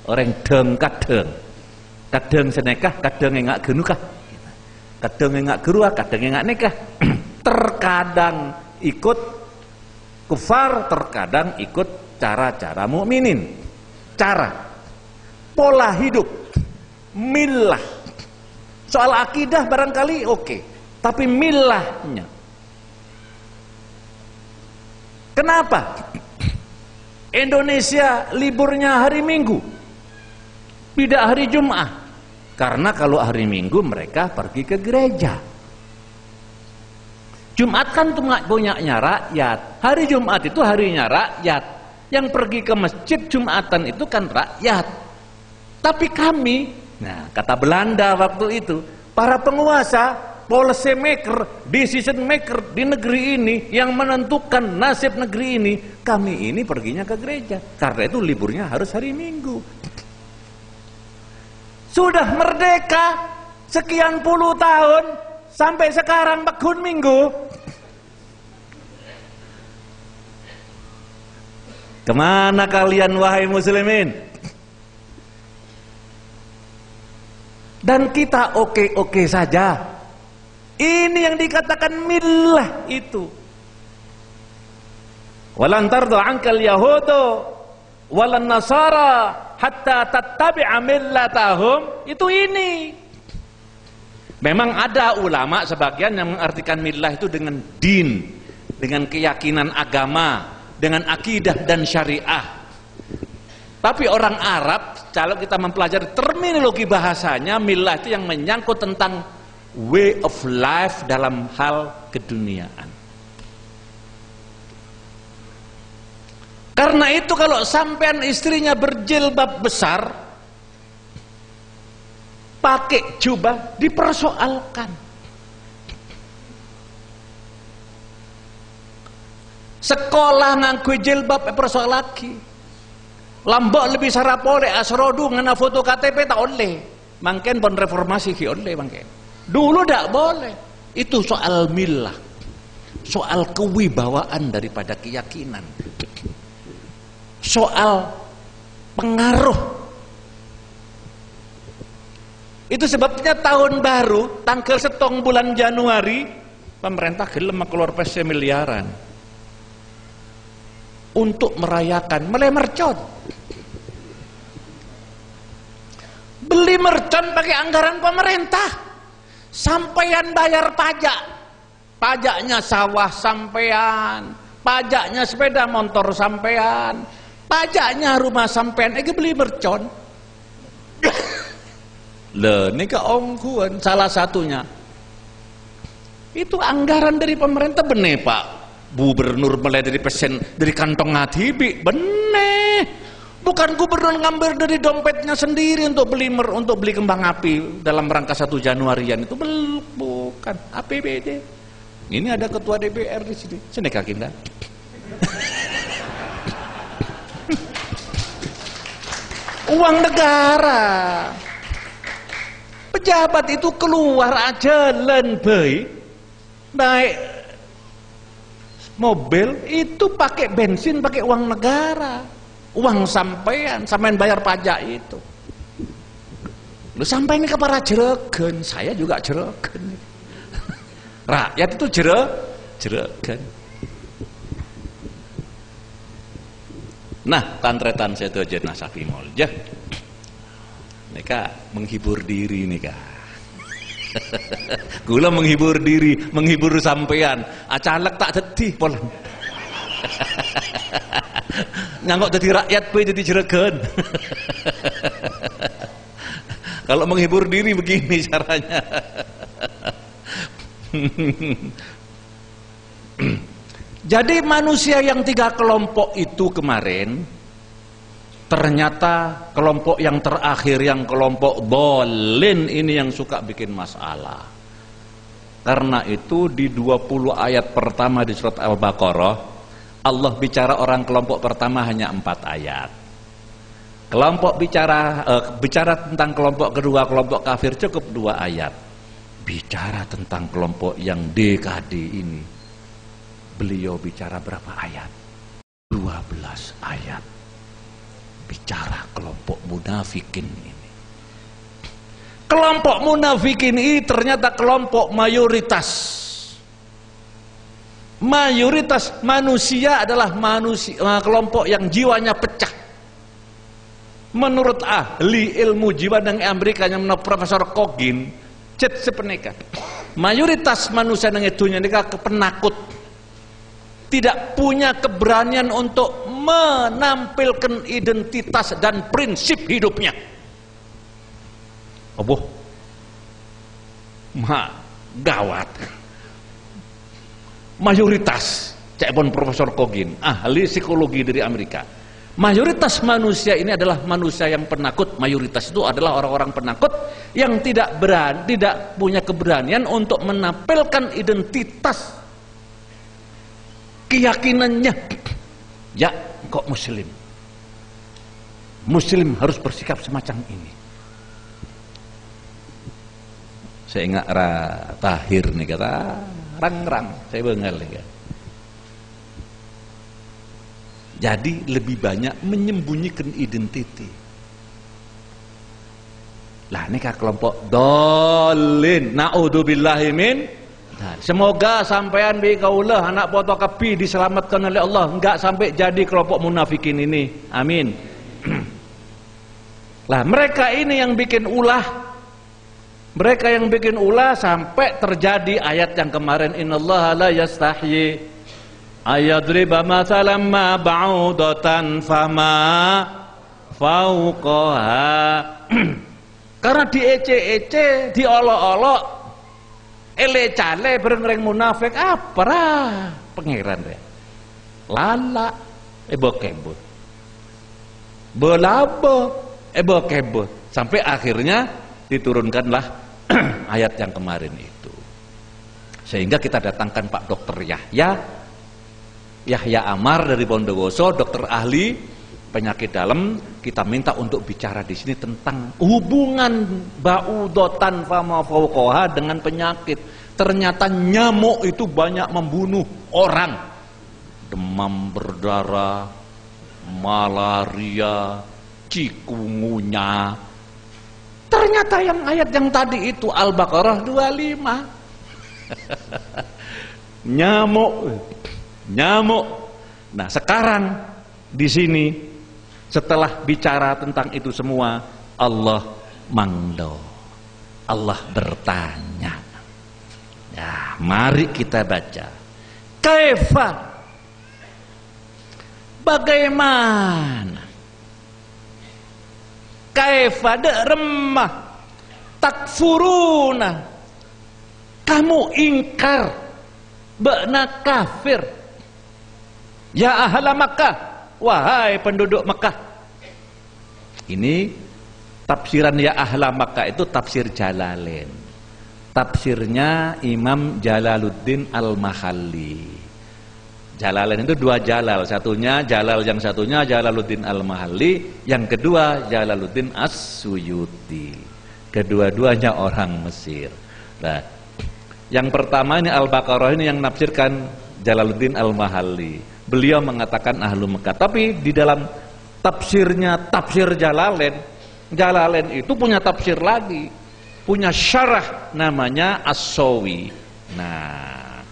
orang deng kadeng. Kadeng senekah, kadeng engak genukah. Kadeng engak geruah, kadeng engak nikah. Terkadang ikut kufar, terkadang ikut cara-cara mukminin. Cara, pola hidup, millah. Soal akidah barangkali oke, tapi millahnya. Kenapa? Indonesia liburnya hari Minggu, tidak hari Jumat. Karena kalau hari Minggu mereka pergi ke gereja. Jumat kan punyanya rakyat. Hari Jumat itu harinya rakyat. Yang pergi ke masjid Jumatan itu kan rakyat. Tapi kami, nah kata Belanda waktu itu, para penguasa, policy maker, decision maker di negeri ini yang menentukan nasib negeri ini, kami ini perginya ke gereja. Karena itu liburnya harus hari Minggu. Sudah merdeka sekian puluh tahun, sampai sekarang Bekun Minggu. Kemana kalian wahai muslimin? Dan kita oke-oke saja. Ini yang dikatakan millah itu. Walan tarda ankal yahudu walan nasara hatta tattabi'a millatahum. Itu ini. Memang ada ulama sebagian yang mengartikan millah itu dengan din, dengan keyakinan agama, dengan akidah dan syariah. Tapi orang Arab, kalau kita mempelajari terminologi bahasanya, millah itu yang menyangkut tentang way of life dalam hal keduniaan. Karena itu kalau sampean istrinya berjilbab besar, pakai jubah, dipersoalkan. Sekolah nganggo jilbab persoal lagi. Lambok lebih sarapole asrodu ngena foto KTP tak oleh. Mangken pon reformasi ki oleh mangken. Dulu tidak boleh. Itu soal millah. Soal kewibawaan daripada keyakinan. Soal pengaruh. Itu sebabnya tahun baru tanggal 1 bulan Januari pemerintah gelem keluar pes miliaran untuk merayakan, mulai mercon. Beli mercon pakai anggaran pemerintah. Sampean bayar pajak. Pajaknya sawah sampean, pajaknya sepeda motor sampean, pajaknya rumah sampean, beli mercon. Lah ini keongkuan salah satunya. Itu anggaran dari pemerintah bener Pak. Gubernur mulai dari pesen dari kantong ngatibi bener, bukan gubernur ngambil dari dompetnya sendiri untuk beli kembang api dalam rangka 1 Januarian itu bukan APBD. Ini ada ketua DPR di sini, seneka kita. Uang negara. Pejabat itu keluar jalan baik, naik mobil itu pakai bensin, pakai uang negara, uang sampean bayar pajak itu. Lu sampai ini ke para jeragen, saya juga jeragen. Rakyat itu jeragen. Nah, tantretan saya tuh aja nasafi molja. Nika menghibur diri nika. Gula menghibur diri, menghibur sampean. Acalek tak dadi polan. Nyangkok dadi rakyat pe dadi jeragen. Kalau menghibur diri begini caranya. Jadi manusia yang 3 kelompok itu kemarin, ternyata kelompok yang terakhir, yang kelompok dolin ini yang suka bikin masalah. Karena itu di 20 ayat pertama di surat Al-Baqarah, Allah bicara orang kelompok pertama hanya 4 ayat. Kelompok bicara tentang kelompok kedua, kelompok kafir cukup 2 ayat. Bicara tentang kelompok yang DKD ini, beliau bicara berapa ayat? 12 ayat. Bicara kelompok munafikin ini. Kelompok munafikin ini ternyata kelompok mayoritas. Mayoritas manusia adalah kelompok yang jiwanya pecah. Menurut ahli ilmu jiwa dan Amerika yang Profesor Kogin, cet sepeneka, mayoritas manusia yang itunya mereka penakut, tidak punya keberanian untuk menampilkan identitas dan prinsip hidupnya. Gawat. Mayoritas, cekbon Profesor Kogin, ahli psikologi dari Amerika. Mayoritas manusia ini adalah manusia yang penakut. Mayoritas itu adalah orang-orang penakut yang tidak punya keberanian untuk menampilkan identitas keyakinannya. Ya, kok muslim harus bersikap semacam ini. Saya ingat Tahir nih kata rang-rang, saya bengal nih kan. Jadi lebih banyak menyembunyikan identiti. Lah ini kelompok dolin. Na'udzubillahi min. Semoga sampean bi kaulah anak fotokopi diselamatkan oleh Allah, enggak sampai jadi kelompok munafikin ini. Amin. Lah mereka ini yang bikin ulah. Mereka yang bikin ulah sampai terjadi ayat yang kemarin, innallaha la yastahyi ayadriba mathalan ma ba'udatan fama fauqaha. Karena diece-ece, diolok-olok, ele-cale bareng-bareng munafik apa pangeran deh. Lala kebot. Belabo kebot. Sampai akhirnya diturunkanlah ayat yang kemarin itu. Sehingga kita datangkan Pak Dokter Yahya Amar dari Bondowoso, dokter ahli penyakit dalam. Kita minta untuk bicara di sini tentang hubungan ba'udotan fama fauqaha dengan penyakit. Ternyata nyamuk itu banyak membunuh orang. Demam berdarah, malaria, cikungunya. Ternyata yang ayat yang tadi itu Al-Baqarah 25. Nyamuk. Nah, sekarang di sini setelah bicara tentang itu semua, Allah mangdo. Allah bertanya. Ya, mari kita baca. Kaifa? Bagaimana? Kaifa remah takfuruna, kamu ingkar bakna kafir. Ya ahla Makkah, wahai penduduk Makkah. Ini tafsiran ya ahla Makkah itu tafsir Jalalain. Tafsirnya Imam Jalaluddin Al-Mahalli. Jalalain itu dua Jalal, satunya Jalal, yang satunya Jalaluddin Al-Mahalli, yang kedua Jalaluddin As-Suyuti. Kedua-duanya orang Mesir. Nah, yang pertama ini Al-Baqarah ini yang nafsirkan Jalaluddin Al-Mahalli. Beliau mengatakan ahlu Mekah, tapi di dalam tafsirnya tafsir Jalalain, Jalalain itu punya tafsir lagi, punya syarah namanya As-Sawi. Nah,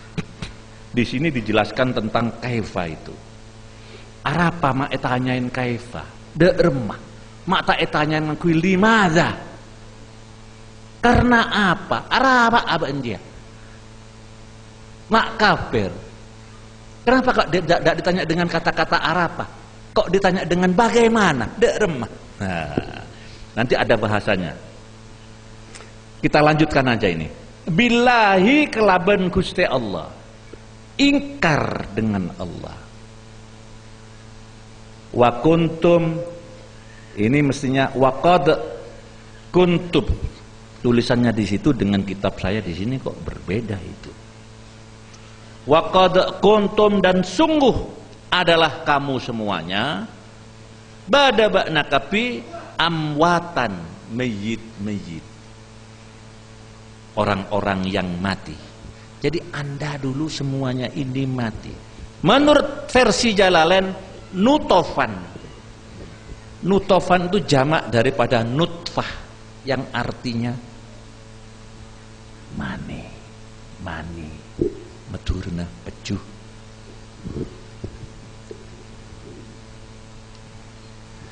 di sini dijelaskan tentang kaifa itu. Arapa mak etanyain kaifa? De remah. Mak tak etanyain kui limadha. Karena apa? Arapa apa dia? Mak kafir. Kenapa kok tidak ditanya dengan kata-kata arapa? Kok ditanya dengan bagaimana? De remah. Nah, nanti ada bahasanya. Kita lanjutkan aja ini. Billahi kelaban Gusti Allah. Ingkar dengan Allah. Wa kuntum, ini mestinya waqad kuntum. Tulisannya di situ dengan kitab saya di sini kok berbeda itu. Waqad kuntum, dan sungguh adalah kamu semuanya ba'da nakapi amwatan, mayit-mayit, orang-orang yang mati. Jadi Anda dulu semuanya ini mati. Menurut versi Jalalain, nutofan. Nutofan itu jamak daripada nutfah, yang artinya mani, medurna, pejuh.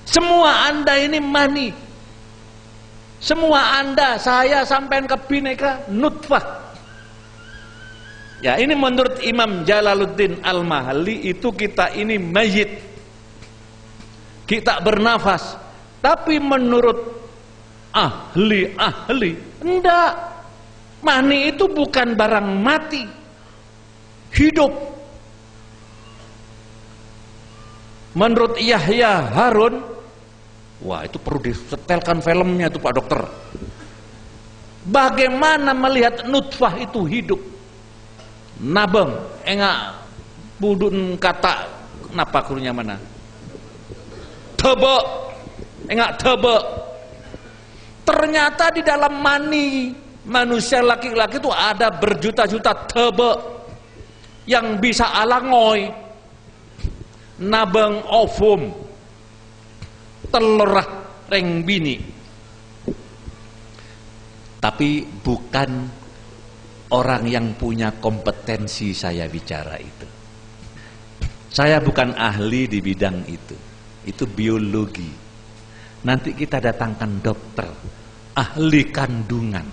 Semua Anda ini mani. Semua Anda, saya sampai ke bineka nutfah. Ya, ini menurut Imam Jalaluddin Al-Mahalli itu kita ini mayit, kita bernafas. Tapi menurut ahli enggak, mani itu bukan barang mati, hidup. Menurut Yahya Harun, wah itu perlu disetelkan filmnya itu Pak Dokter. Bagaimana melihat nutfah itu hidup? Nabeng, enggak budun kata napa kurunya mana? Tebe, enggak tebe. Ternyata di dalam mani manusia laki-laki itu ada berjuta-juta tebe yang bisa alangoy, nabeng ovum, telurah reng bini. Tapi bukan orang yang punya kompetensi saya bicara itu. Saya bukan ahli di bidang itu. Itu biologi. Nanti kita datangkan dokter, ahli kandungan.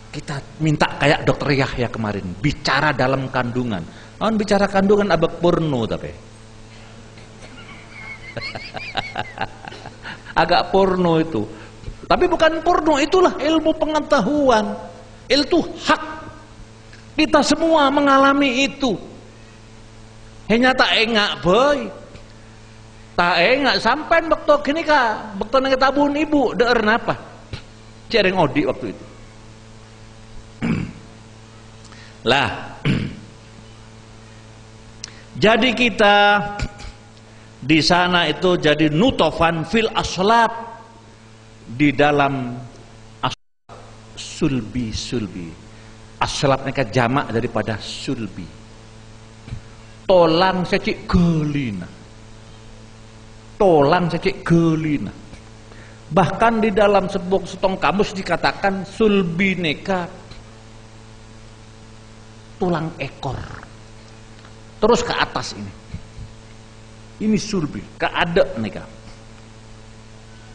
Kita minta kayak dokter Yahya kemarin, bicara dalam kandungan. Awan bicara kandungan abek porno tapi. Agak porno itu. Tapi bukan porno, itulah ilmu pengetahuan. Itu hak. Kita semua mengalami itu. Hanya tak engak boy. Tak engak sampai waktu gini kah, waktu nang tabun ibu deer napa? Cereng odi waktu itu. Lah. Jadi kita di sana itu jadi nutofan fil aslab, di dalam sulbi. Aslab mereka jamak daripada sulbi. Tolang secik gelina. Bahkan di dalam setong kamus dikatakan sulbi neka tulang ekor. Terus ke atas ini. Ini sulbi, keadek neka.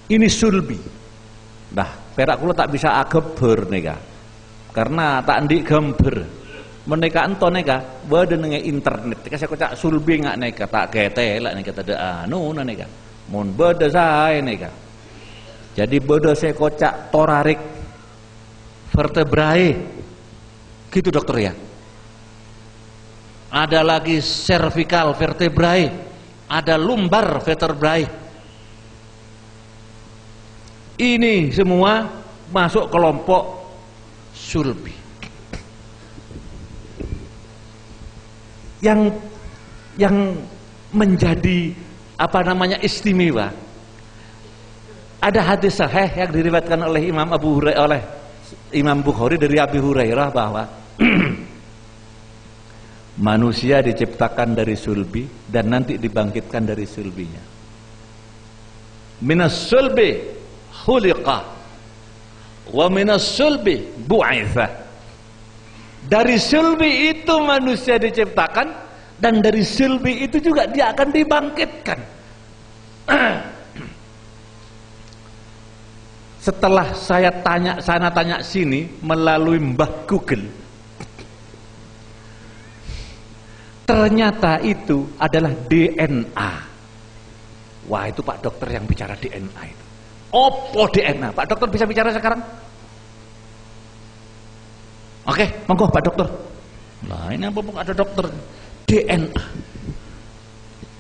Ini sulbi. Nah, perak kula tak bisa ageber neka. Karena tak ndik gambar. Meneka ento neka, bade nang internet. Kasih kocak sulbi ngak neka, tak kete lah neka tade anu neka. Mun bade sae neka. Jadi bade saya kocak torarik vertebrae. Gitu dokter ya. Ada lagi cervical vertebrae, ada lumbar vertebrae. Ini semua masuk kelompok sulbi. Yang yang menjadi apa namanya istimewa. Ada hadis sahih yang diriwayatkan oleh Imam Bukhari dari Abi Hurairah bahwa manusia diciptakan dari sulbi dan nanti dibangkitkan dari sulbinya. Minas sulbi khuliqa wa minas sulbi bu'itha. Dari sulbi itu manusia diciptakan dan dari sulbi itu juga dia akan dibangkitkan. Setelah saya tanya sana tanya sini melalui Mbah Google, ternyata itu adalah DNA. Wah, itu Pak Dokter yang bicara DNA itu. Opo DNA? Pak Dokter bisa bicara sekarang? Oke, monggo Pak Dokter. Nah, ini apa ada dokter DNA.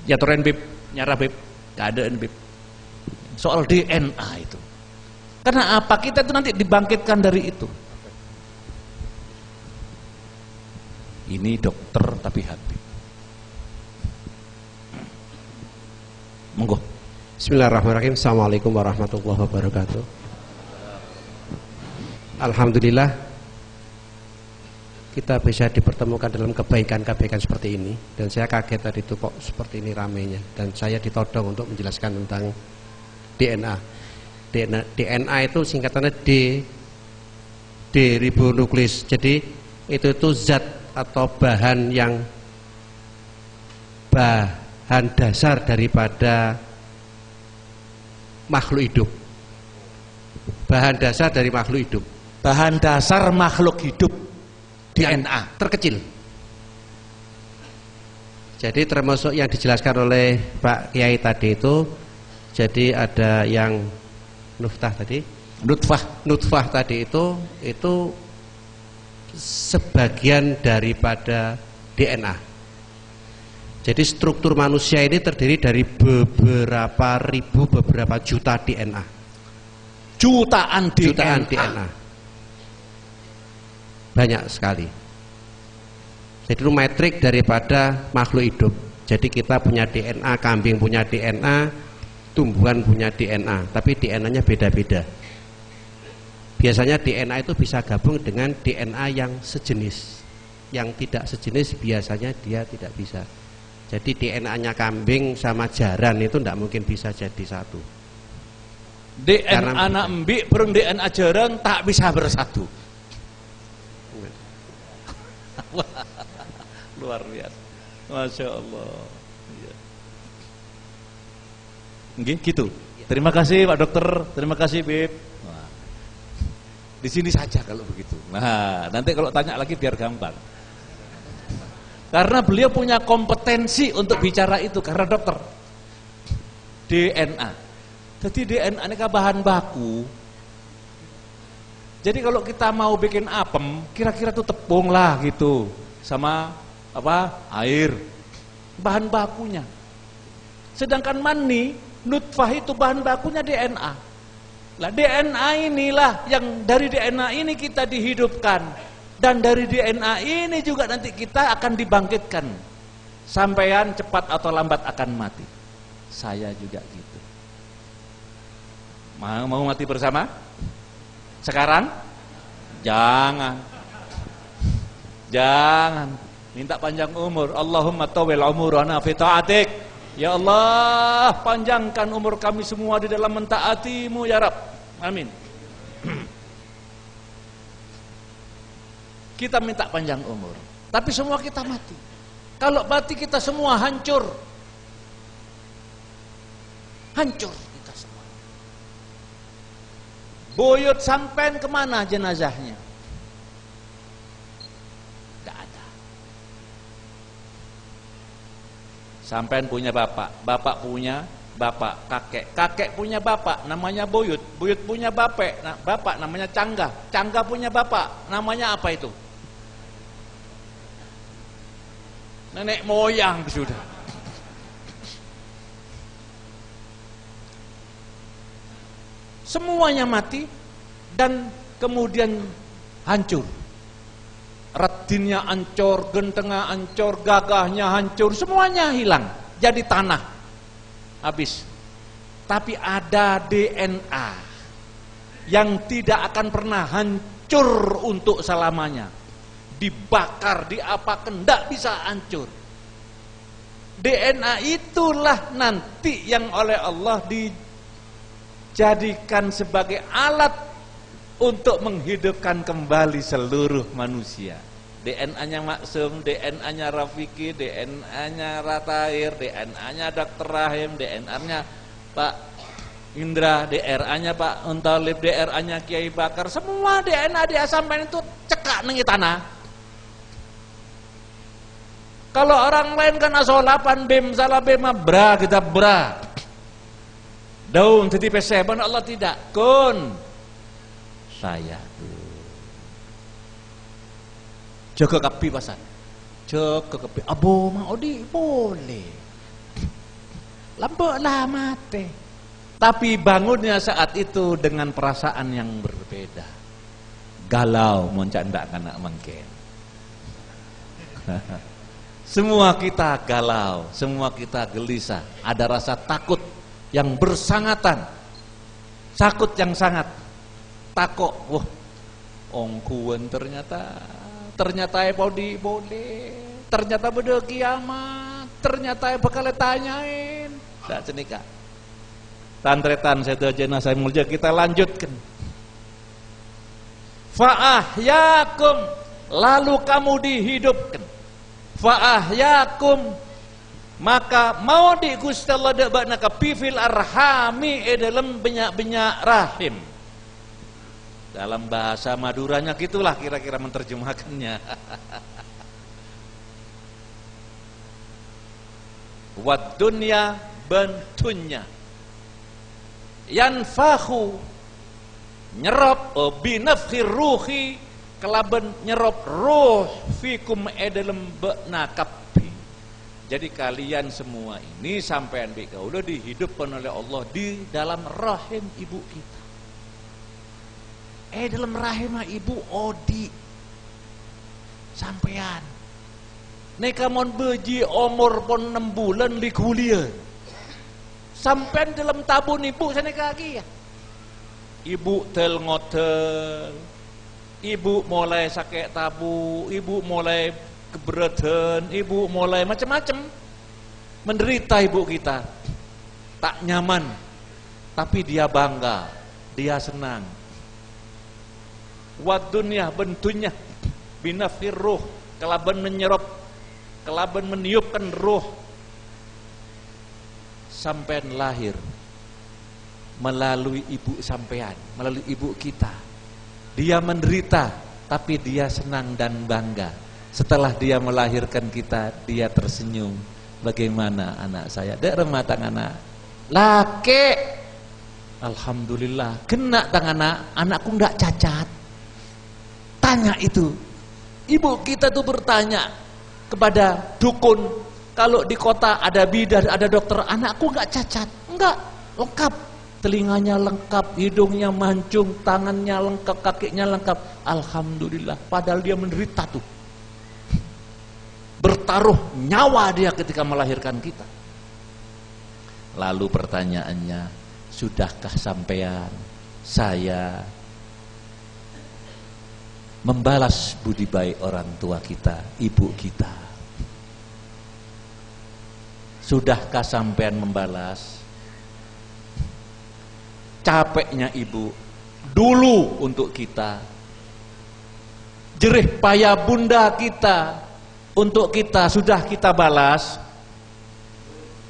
Ya turen Bib, nyarah Bib, keadaan Bib. Soal DNA itu. Karena apa? Kita itu nanti dibangkitkan dari itu. Ini dokter tapi Habib. Monggo. Bismillahirrahmanirrahim. Assalamualaikum warahmatullahi wabarakatuh. Alhamdulillah kita bisa dipertemukan dalam kebaikan-kebaikan seperti ini. Dan saya kaget tadi itu kok seperti ini ramainya. Dan saya ditodong untuk menjelaskan tentang DNA. DNA itu singkatannya deribonukleis. Jadi itu zat atau bahan dasar daripada makhluk hidup. Bahan dasar dari makhluk hidup. Bahan dasar makhluk hidup DNA terkecil. Jadi termasuk yang dijelaskan oleh Pak Kiai tadi itu. Jadi ada yang nutfah tadi itu sebagian daripada DNA. Jadi struktur manusia ini terdiri dari beberapa juta DNA. Jutaan DNA. Banyak sekali. Jadi itu metrik daripada makhluk hidup. Jadi kita punya DNA, kambing punya DNA, tumbuhan punya DNA, tapi DNA-nya beda-beda. Biasanya DNA itu bisa gabung dengan DNA yang sejenis. Yang tidak sejenis biasanya dia tidak bisa. Jadi DNA-nya kambing sama jaran itu tidak mungkin bisa jadi satu. DNA anak embik bareng DNA jaran tak bisa bersatu. Luar biasa. Masya Allah. Gitu. Terima kasih Pak Dokter, terima kasih Bib. Nah, di sini saja kalau begitu. Nah, nanti kalau tanya lagi biar gampang. Karena beliau punya kompetensi untuk bicara itu karena dokter. DNA. Jadi DNA ini kan bahan baku. Jadi kalau kita mau bikin apem, kira-kira tuh tepung lah gitu, sama apa? Air. Bahan bakunya. Sedangkan mani nutfah itu bahan bakunya DNA. Lah DNA inilah yang dari DNA ini kita dihidupkan dan dari DNA ini juga nanti kita akan dibangkitkan. Sampean cepat atau lambat akan mati. Saya juga gitu. Mau mati bersama? Sekarang? Jangan. Minta panjang umur. Allahumma tawil umurana fi ta'atik. Ya Allah, panjangkan umur kami semua di dalam mentaati-Mu ya Rabb. Amin. Kita minta panjang umur, tapi semua kita mati. Kalau mati kita semua hancur. Hancur kita semua. Buyut sampean kemana jenazahnya? Sampean punya bapak, bapak punya bapak, kakek punya bapak, namanya buyut punya bapak namanya cangga punya bapak, namanya apa itu? Nenek moyang sudah. Semuanya mati dan kemudian hancur. retinnya hancur, gentengnya hancur, gagahnya hancur, semuanya hilang, jadi tanah, habis. Tapi ada DNA yang tidak akan pernah hancur untuk selamanya. Dibakar, diapakan, tidak bisa hancur. DNA itulah nanti yang oleh Allah dijadikan sebagai alat untuk menghidupkan kembali seluruh manusia. DNA-nya Maksum, DNA-nya Rafiki, DNA-nya Ratair, DNA-nya Dr. Rahim, DNA-nya Pak Indra, DNA-nya Pak Untalib, DNA-nya Kiai Bakar, semua DNA dia sampai itu cekak nengi tanah. Kalau orang lain kan asolapan bim salah bim bra kita bra. Daun tadi peseban, Allah tidak. Kun saya jaga kapi pasan. Jaga kapi. Abo mau di boleh. Lamboklah mati. Tapi bangunnya saat itu dengan perasaan yang berbeda. Galau moncak ndak kena mengken. Semua kita galau, semua kita gelisah, ada rasa takut yang bersangatan, takut yang sangat, takut, wah, ongkuan ternyata boleh, ternyata beda kiamat, ternyata bakal tanyain, tak cenika. Tantretan saya jenazah mulia kita lanjutkan. Fa'ahyakum, lalu kamu dihidupkan. Fa'ahyakum, maka mau di Gusti Allah debakna ka pifil arhami dalam benyak-benyak rahim. Dalam bahasa Maduranya gitulah kira-kira menerjemahkannya. Wad dunya bentunya yanfahu nyerop binafkhir ruhi kelaban nyerop ruh fikum dalam bekna kapi. Jadi kalian semua ini sampean bika udah dihidupkan oleh Allah di dalam rahim ibu kita. Dalam rahim ibu Odi sampean neka mon beji umur pon 6 bulan di kuliah sampean dalam tabun ibu sana kaki ya. Ibu tel ngotel, ibu mulai sakit tabu, ibu mulai keberatan, ibu mulai macam-macam menderita ibu kita, tak nyaman, tapi dia bangga, dia senang. Wad dunya bentunya binafir ruh, kelaban menyerap, kelaban meniupkan ruh, sampean lahir melalui ibu sampean, melalui ibu kita. Dia menderita, tapi dia senang dan bangga. Setelah dia melahirkan kita, dia tersenyum. Bagaimana anak saya? Dek remah tangan anak. Laki. Alhamdulillah. Kena tangan anakku enggak cacat. Tanya itu. Ibu kita tuh bertanya kepada dukun, kalau di kota ada bidan, ada dokter, anakku enggak cacat. Enggak, lengkap. Telinganya lengkap, hidungnya mancung, tangannya lengkap, kakinya lengkap. Alhamdulillah, padahal dia menderita tuh. Bertaruh nyawa dia ketika melahirkan kita. Lalu pertanyaannya, sudahkah sampean saya membalas budi baik orang tua kita, ibu kita? Sudahkah sampean membalas capeknya ibu dulu untuk kita, jerih payah bunda kita untuk kita, sudah kita balas?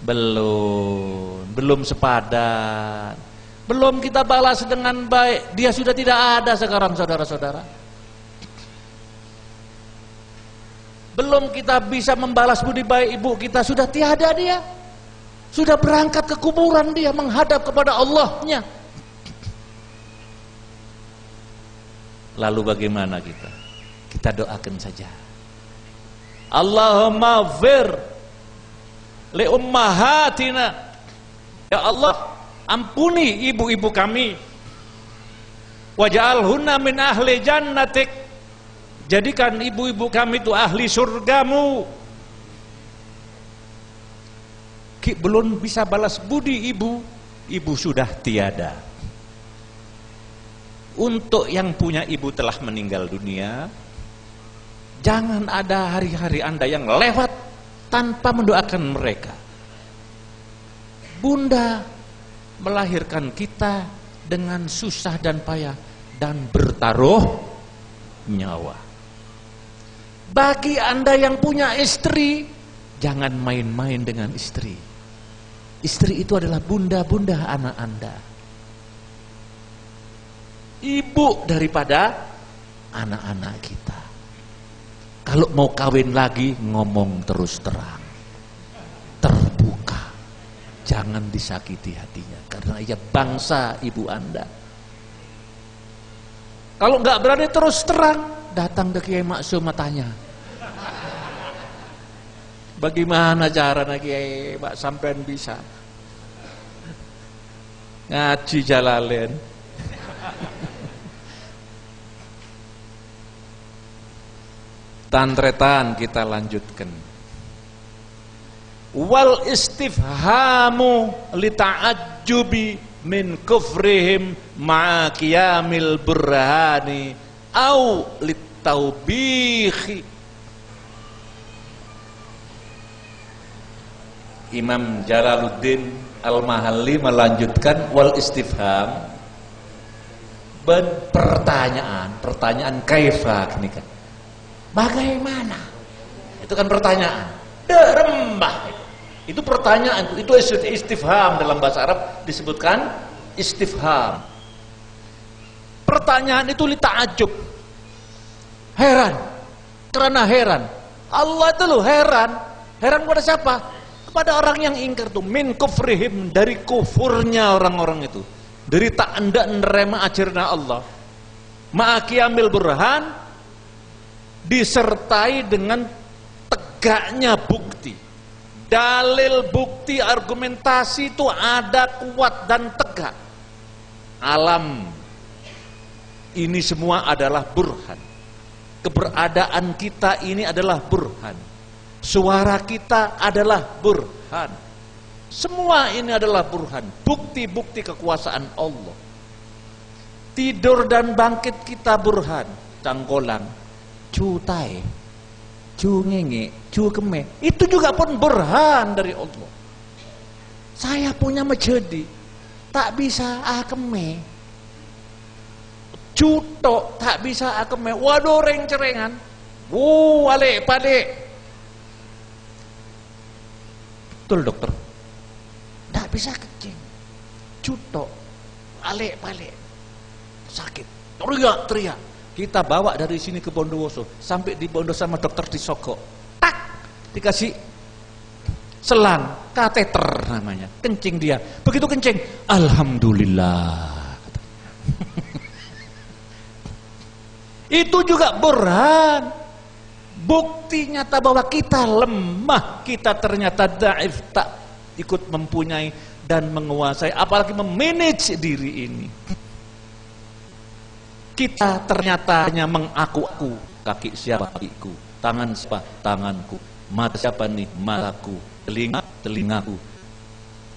Belum sepadan, belum kita balas dengan baik. Dia sudah tidak ada sekarang, saudara-saudara. Belum kita bisa membalas budi baik ibu kita, sudah tiada dia, sudah berangkat ke kuburan dia, menghadap kepada Allahnya. Lalu bagaimana kita? Kita doakan saja. Allahumma fir li ummahatina. Ya Allah, ampuni ibu-ibu kami. Waj'alhunna min ahli jannatik. Jadikan ibu-ibu kami itu ahli surgamu. Ki belum bisa balas budi ibu, ibu sudah tiada. Untuk yang punya ibu telah meninggal dunia, jangan ada hari-hari Anda yang lewat tanpa mendoakan mereka. Bunda melahirkan kita dengan susah dan payah dan bertaruh nyawa. Bagi Anda yang punya istri, jangan main-main dengan istri. Istri itu adalah bunda-bunda anak Anda, ibu daripada anak-anak kita. Kalau mau kawin lagi, ngomong terus terang, terbuka, jangan disakiti hatinya, karena ia bangsa ibu Anda. Kalau nggak berani terus terang, datang ke Kiai Maksum tanya, bagaimana caranya Kiai Pak sampean bisa ngaji Jalalain? Tantretan kita lanjutkan. Wal istifhamu li ta'ajjubi min kufrihim ma'a qiyamil burhani au li taubihi. Imam Jalaluddin Al-Mahalli melanjutkan wal istifham, pertanyaan kaifa ini kan, bagaimana, itu kan pertanyaan, rembah itu pertanyaan, itu istifham. Dalam bahasa Arab disebutkan istifham. Pertanyaan itu li ta'ajub, heran, karena heran. Allah itu loh heran kepada siapa? Kepada orang yang ingkar tuh, min kufrihim, dari kufurnya orang-orang itu, dari tak hendak nerima ajarna Allah, ma'aqiyamil burhan, disertai dengan tegaknya bukti, dalil, bukti, argumentasi itu ada kuat dan tegak. Alam ini semua adalah burhan. Keberadaan kita ini adalah burhan. Suara kita adalah burhan. Semua ini adalah burhan, bukti-bukti kekuasaan Allah. Tidur dan bangkit kita burhan. Cangkolang, cutai, cungenge, cukeme, itu juga pun burhan dari Allah. Saya punya mejedi, tak bisa akeme. Cutok, tak bisa akeme. Waduh reng-cerengan. Wale pade. Betul dokter, tidak bisa kencing, cutok, balik, sakit, teriak. Kita bawa dari sini ke Bondowoso, sampai di Bondowoso sama dokter disogok, tak, dikasih selang, kateter namanya, kencing dia. Begitu kencing, alhamdulillah. Itu juga burhan. Bukti nyata bahwa kita lemah, kita ternyata dhaif, tak ikut mempunyai dan menguasai, apalagi memanage diri ini. Kita ternyata hanya mengaku-aku, kaki siapa kakiku, tangan siapa tanganku, mata siapa nih mataku, telinga telingaku.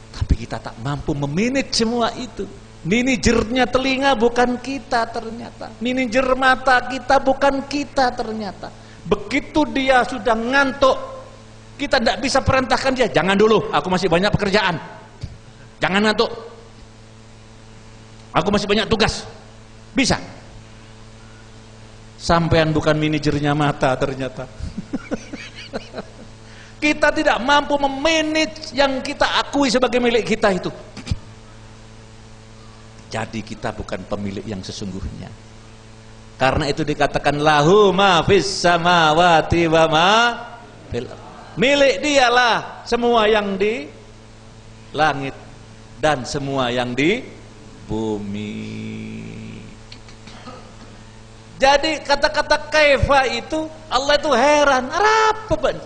Tapi kita tak mampu memanage semua itu. Manajernya telinga bukan kita ternyata, manajer mata kita bukan kita ternyata. Begitu dia sudah ngantuk, kita tidak bisa perintahkan dia, jangan dulu, aku masih banyak pekerjaan, jangan ngantuk, aku masih banyak tugas. Bisa? Sampean bukan manajernya mata ternyata. Kita tidak mampu memanage yang kita akui sebagai milik kita itu. Jadi kita bukan pemilik yang sesungguhnya. Karena itu dikatakan lahu ma fis samawati wa ma fil ardh. Milik dialah semua yang di langit dan semua yang di bumi. Jadi kata-kata kaifa itu Allah itu heran, apa ban?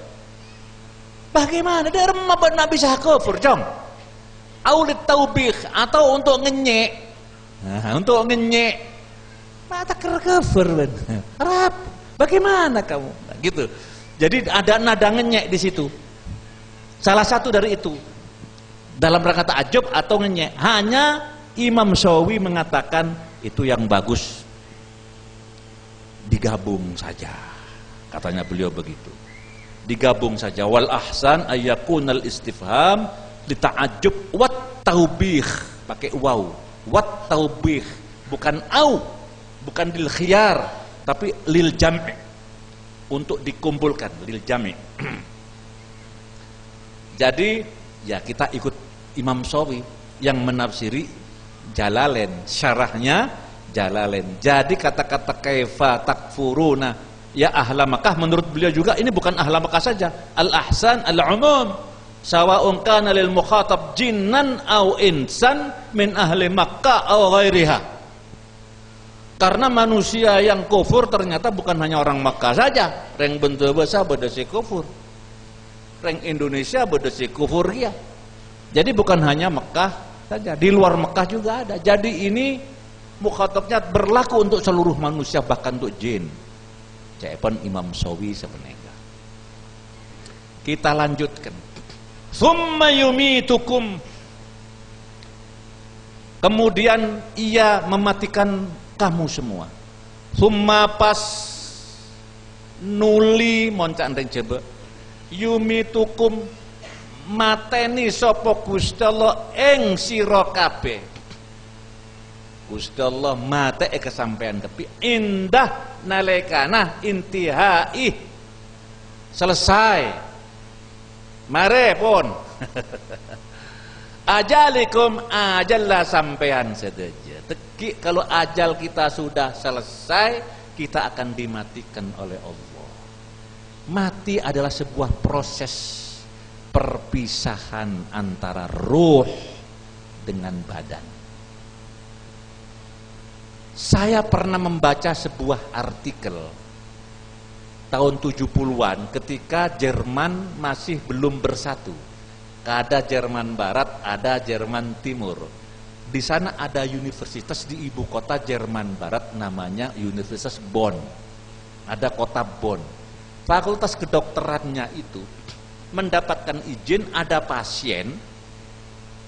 Bagaimana dia remah ban nak bisa kufur, jom? Aulit taubih atau untuk ngenyek. Nah, untuk ngenyek mata kufur ben. Rap Bagaimana kamu? Nah, gitu. Jadi ada nada ngenyek di situ. Salah satu dari itu dalam rangka ta'ajub atau ngenyek. Hanya Imam Syafi'i mengatakan itu yang bagus digabung saja. Katanya beliau begitu. Digabung saja. Wal ahsan ayyakunal istifham li ta'ajub wat taubih. Pakai waw. Wat taubih. Bukan au. Bukan lil khiyar, tapi lil jami'. Untuk dikumpulkan, lil jami'. Jadi ya kita ikut Imam Syafi'i yang menafsiri Jalalain, syarahnya Jalalain. Jadi kata-kata kaifa takfuruna ya ahla Makkah, menurut beliau juga ini bukan ahla Makkah saja. Al-ahsan al-umum sawa'un kana lil mukhatab jinnan aw insan min ahli Makkah aw ghairiha. Karena manusia yang kufur ternyata bukan hanya orang Makkah saja. Reng bentuk bahasa bedesi kufur. Reng Indonesia bedesi kufur ya. Jadi bukan hanya Makkah saja, di luar Mekah juga ada. Jadi ini mukhatabnya berlaku untuk seluruh manusia, bahkan untuk jin. Cepen Imam Syafi'i sebenarnya. Kita lanjutkan. Tsumma yumitukum. Kemudian ia mematikan kamu semua. Tsumma pas nuli moncak ndeng coba. Yumitukum mateni sapa Gusti Allah ing sira kabeh. Gusti Allah mateke kesampean kepi indah nalekana intihai selesai mare pun ajalikum ajalla sampean sedaja teki kalau ajal kita sudah selesai kita akan dimatikan oleh Allah. Mati adalah sebuah proses perpisahan antara ruh dengan badan. Saya pernah membaca sebuah artikel tahun 70-an ketika Jerman masih belum bersatu. Ada Jerman Barat, ada Jerman Timur. Di sana ada universitas di ibu kota Jerman Barat namanya Universitas Bonn. Ada kota Bonn. Fakultas kedokterannya itu mendapatkan izin ada pasien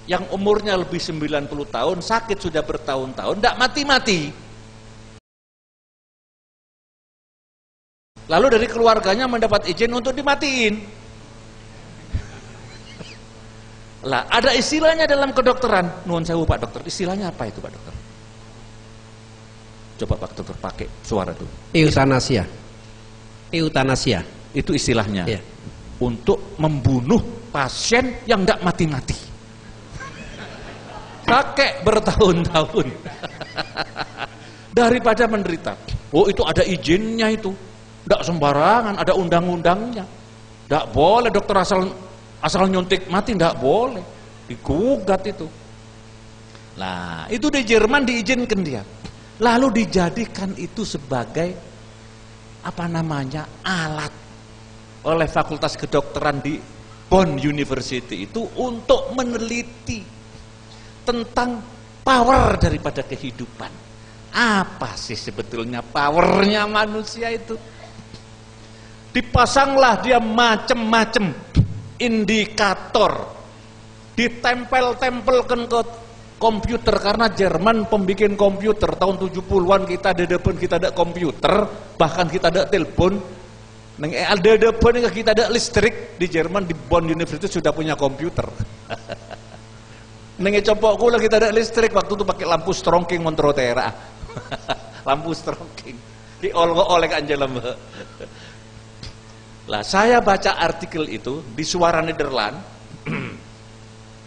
yang umurnya lebih 90 tahun, sakit sudah bertahun-tahun, tidak mati-mati. Lalu dari keluarganya mendapat izin untuk dimatiin. Lah, ada istilahnya dalam kedokteran. Nuwun sewu Pak Dokter, istilahnya apa itu Pak Dokter? Coba Pak Dokter pakai suara dulu. Eutanasia. Eutanasia. Itu istilahnya. Iya. Untuk membunuh pasien yang tidak mati-mati. Kakek bertahun-tahun daripada menderita. Oh itu ada izinnya itu, tidak sembarangan, ada undang-undangnya. Tidak boleh dokter asal nyuntik mati, tidak boleh, digugat itu. Nah itu di Jerman diizinkan dia, lalu dijadikan itu sebagai apa namanya alat oleh Fakultas Kedokteran di Bonn University itu untuk meneliti tentang power daripada kehidupan. Apa sih sebetulnya powernya manusia itu? Dipasanglah dia macam-macam indikator, ditempel-tempelkan ke komputer karena Jerman pembikin komputer tahun 70-an kita ada depan kita ada komputer, bahkan kita ada telepon. Neng ada depan kita ada listrik di Jerman di Bonn University sudah punya komputer. Neng copokku lagi kita ada listrik waktu itu pakai lampu strongking Montrotera. Lampu strongking. Di oleh Anjelem. Lah saya baca artikel itu di Suara Nederland.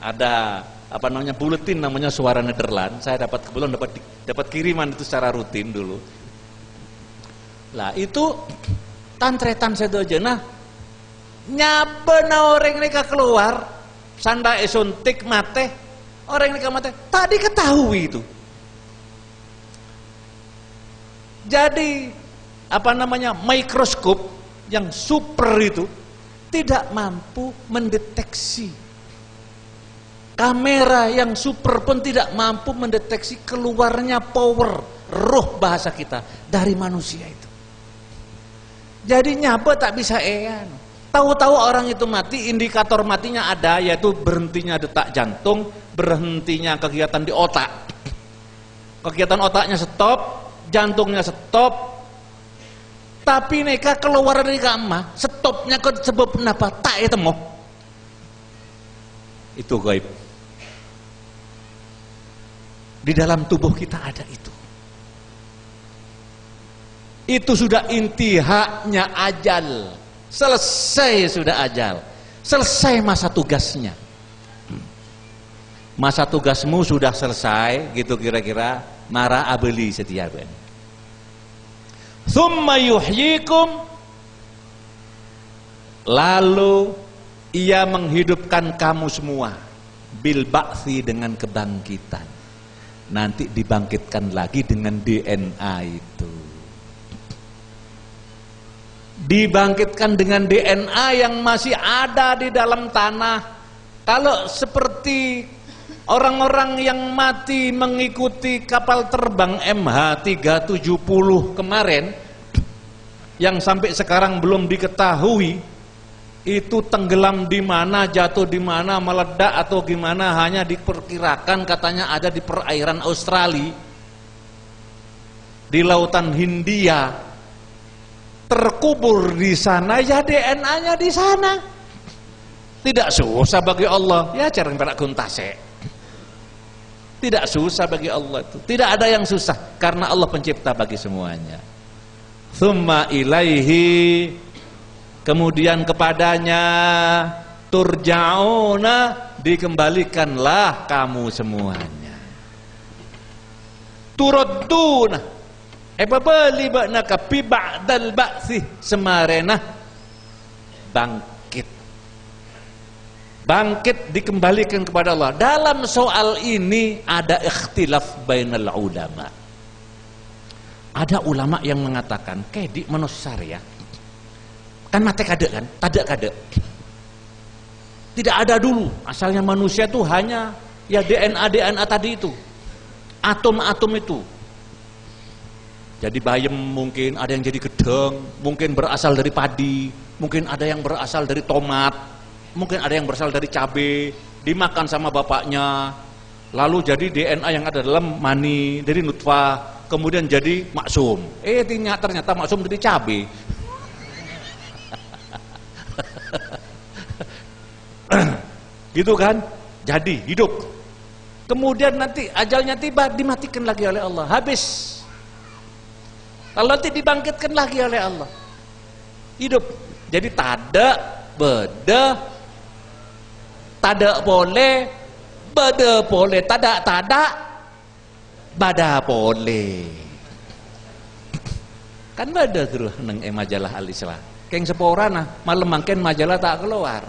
Ada apa namanya buletin namanya Suara Nederland. Saya kebetulan dapat kiriman itu secara rutin dulu. Lah itu tantretan sedojo nah nyabena orang mereka keluar sanda esuntik mate orang mereka mate tadi ketahui itu. Jadi apa namanya mikroskop yang super itu tidak mampu mendeteksi, kamera yang super pun tidak mampu mendeteksi keluarnya power roh bahasa kita dari manusia itu. Jadi nyapa tak bisa ean. Tahu-tahu orang itu mati, indikator matinya ada, yaitu berhentinya detak jantung, berhentinya kegiatan di otak. Kegiatan otaknya stop, jantungnya stop. Tapi neka keluar dari kamar, stopnya ke sebab kenapa? Tak temu. Itu gaib. Di dalam tubuh kita ada itu. Itu sudah intihaknya ajal. Selesai sudah ajal. Selesai masa tugasnya. Masa tugasmu sudah selesai, gitu kira-kira. Mara abeli setiap hari. Thumma yuhyikum, lalu ia menghidupkan kamu semua bil ba'thi, dengan kebangkitan. Nanti dibangkitkan lagi dengan DNA itu. Dibangkitkan dengan DNA yang masih ada di dalam tanah. Kalau seperti orang-orang yang mati mengikuti kapal terbang MH370 kemarin, yang sampai sekarang belum diketahui itu tenggelam di mana, jatuh di mana, meledak atau gimana, hanya diperkirakan katanya ada di perairan Australia, di lautan Hindia, terkubur di sana, ya DNA-nya di sana. Tidak susah bagi Allah, ya jarang pada kuntase. Tidak susah bagi Allah itu. Tidak ada yang susah karena Allah pencipta bagi semuanya. Tsumma ilaihi, kemudian kepadanya turja'una, dikembalikanlah kamu semuanya. Turadduna, bali ba'naka bi ba'dal ba'thi, semarena bangkit dikembalikan kepada Allah. Dalam soal ini ada ikhtilaf bainal ulama. Ada ulama yang mengatakan kedi manusia ya, kan mati kade kan, tada kade. Tidak ada dulu, asalnya manusia itu hanya ya DNA tadi itu, atom-atom itu. Jadi bayam mungkin, ada yang jadi gedeng, mungkin berasal dari padi, mungkin ada yang berasal dari tomat, mungkin ada yang berasal dari cabai, dimakan sama bapaknya, lalu jadi DNA yang ada dalam mani, dari nutfah, kemudian jadi maksum. Ternyata maksum dari cabai. Gitu kan? Jadi hidup. Kemudian nanti ajalnya tiba, dimatikan lagi oleh Allah, habis. Lalu nanti dibangkitkan lagi oleh Allah, hidup. Jadi tada, beda, tada boleh, beda boleh, tada, bada boleh. Kan beda terus neng majalah Al-Islah. Keng seporana malam mangken majalah tak keluar.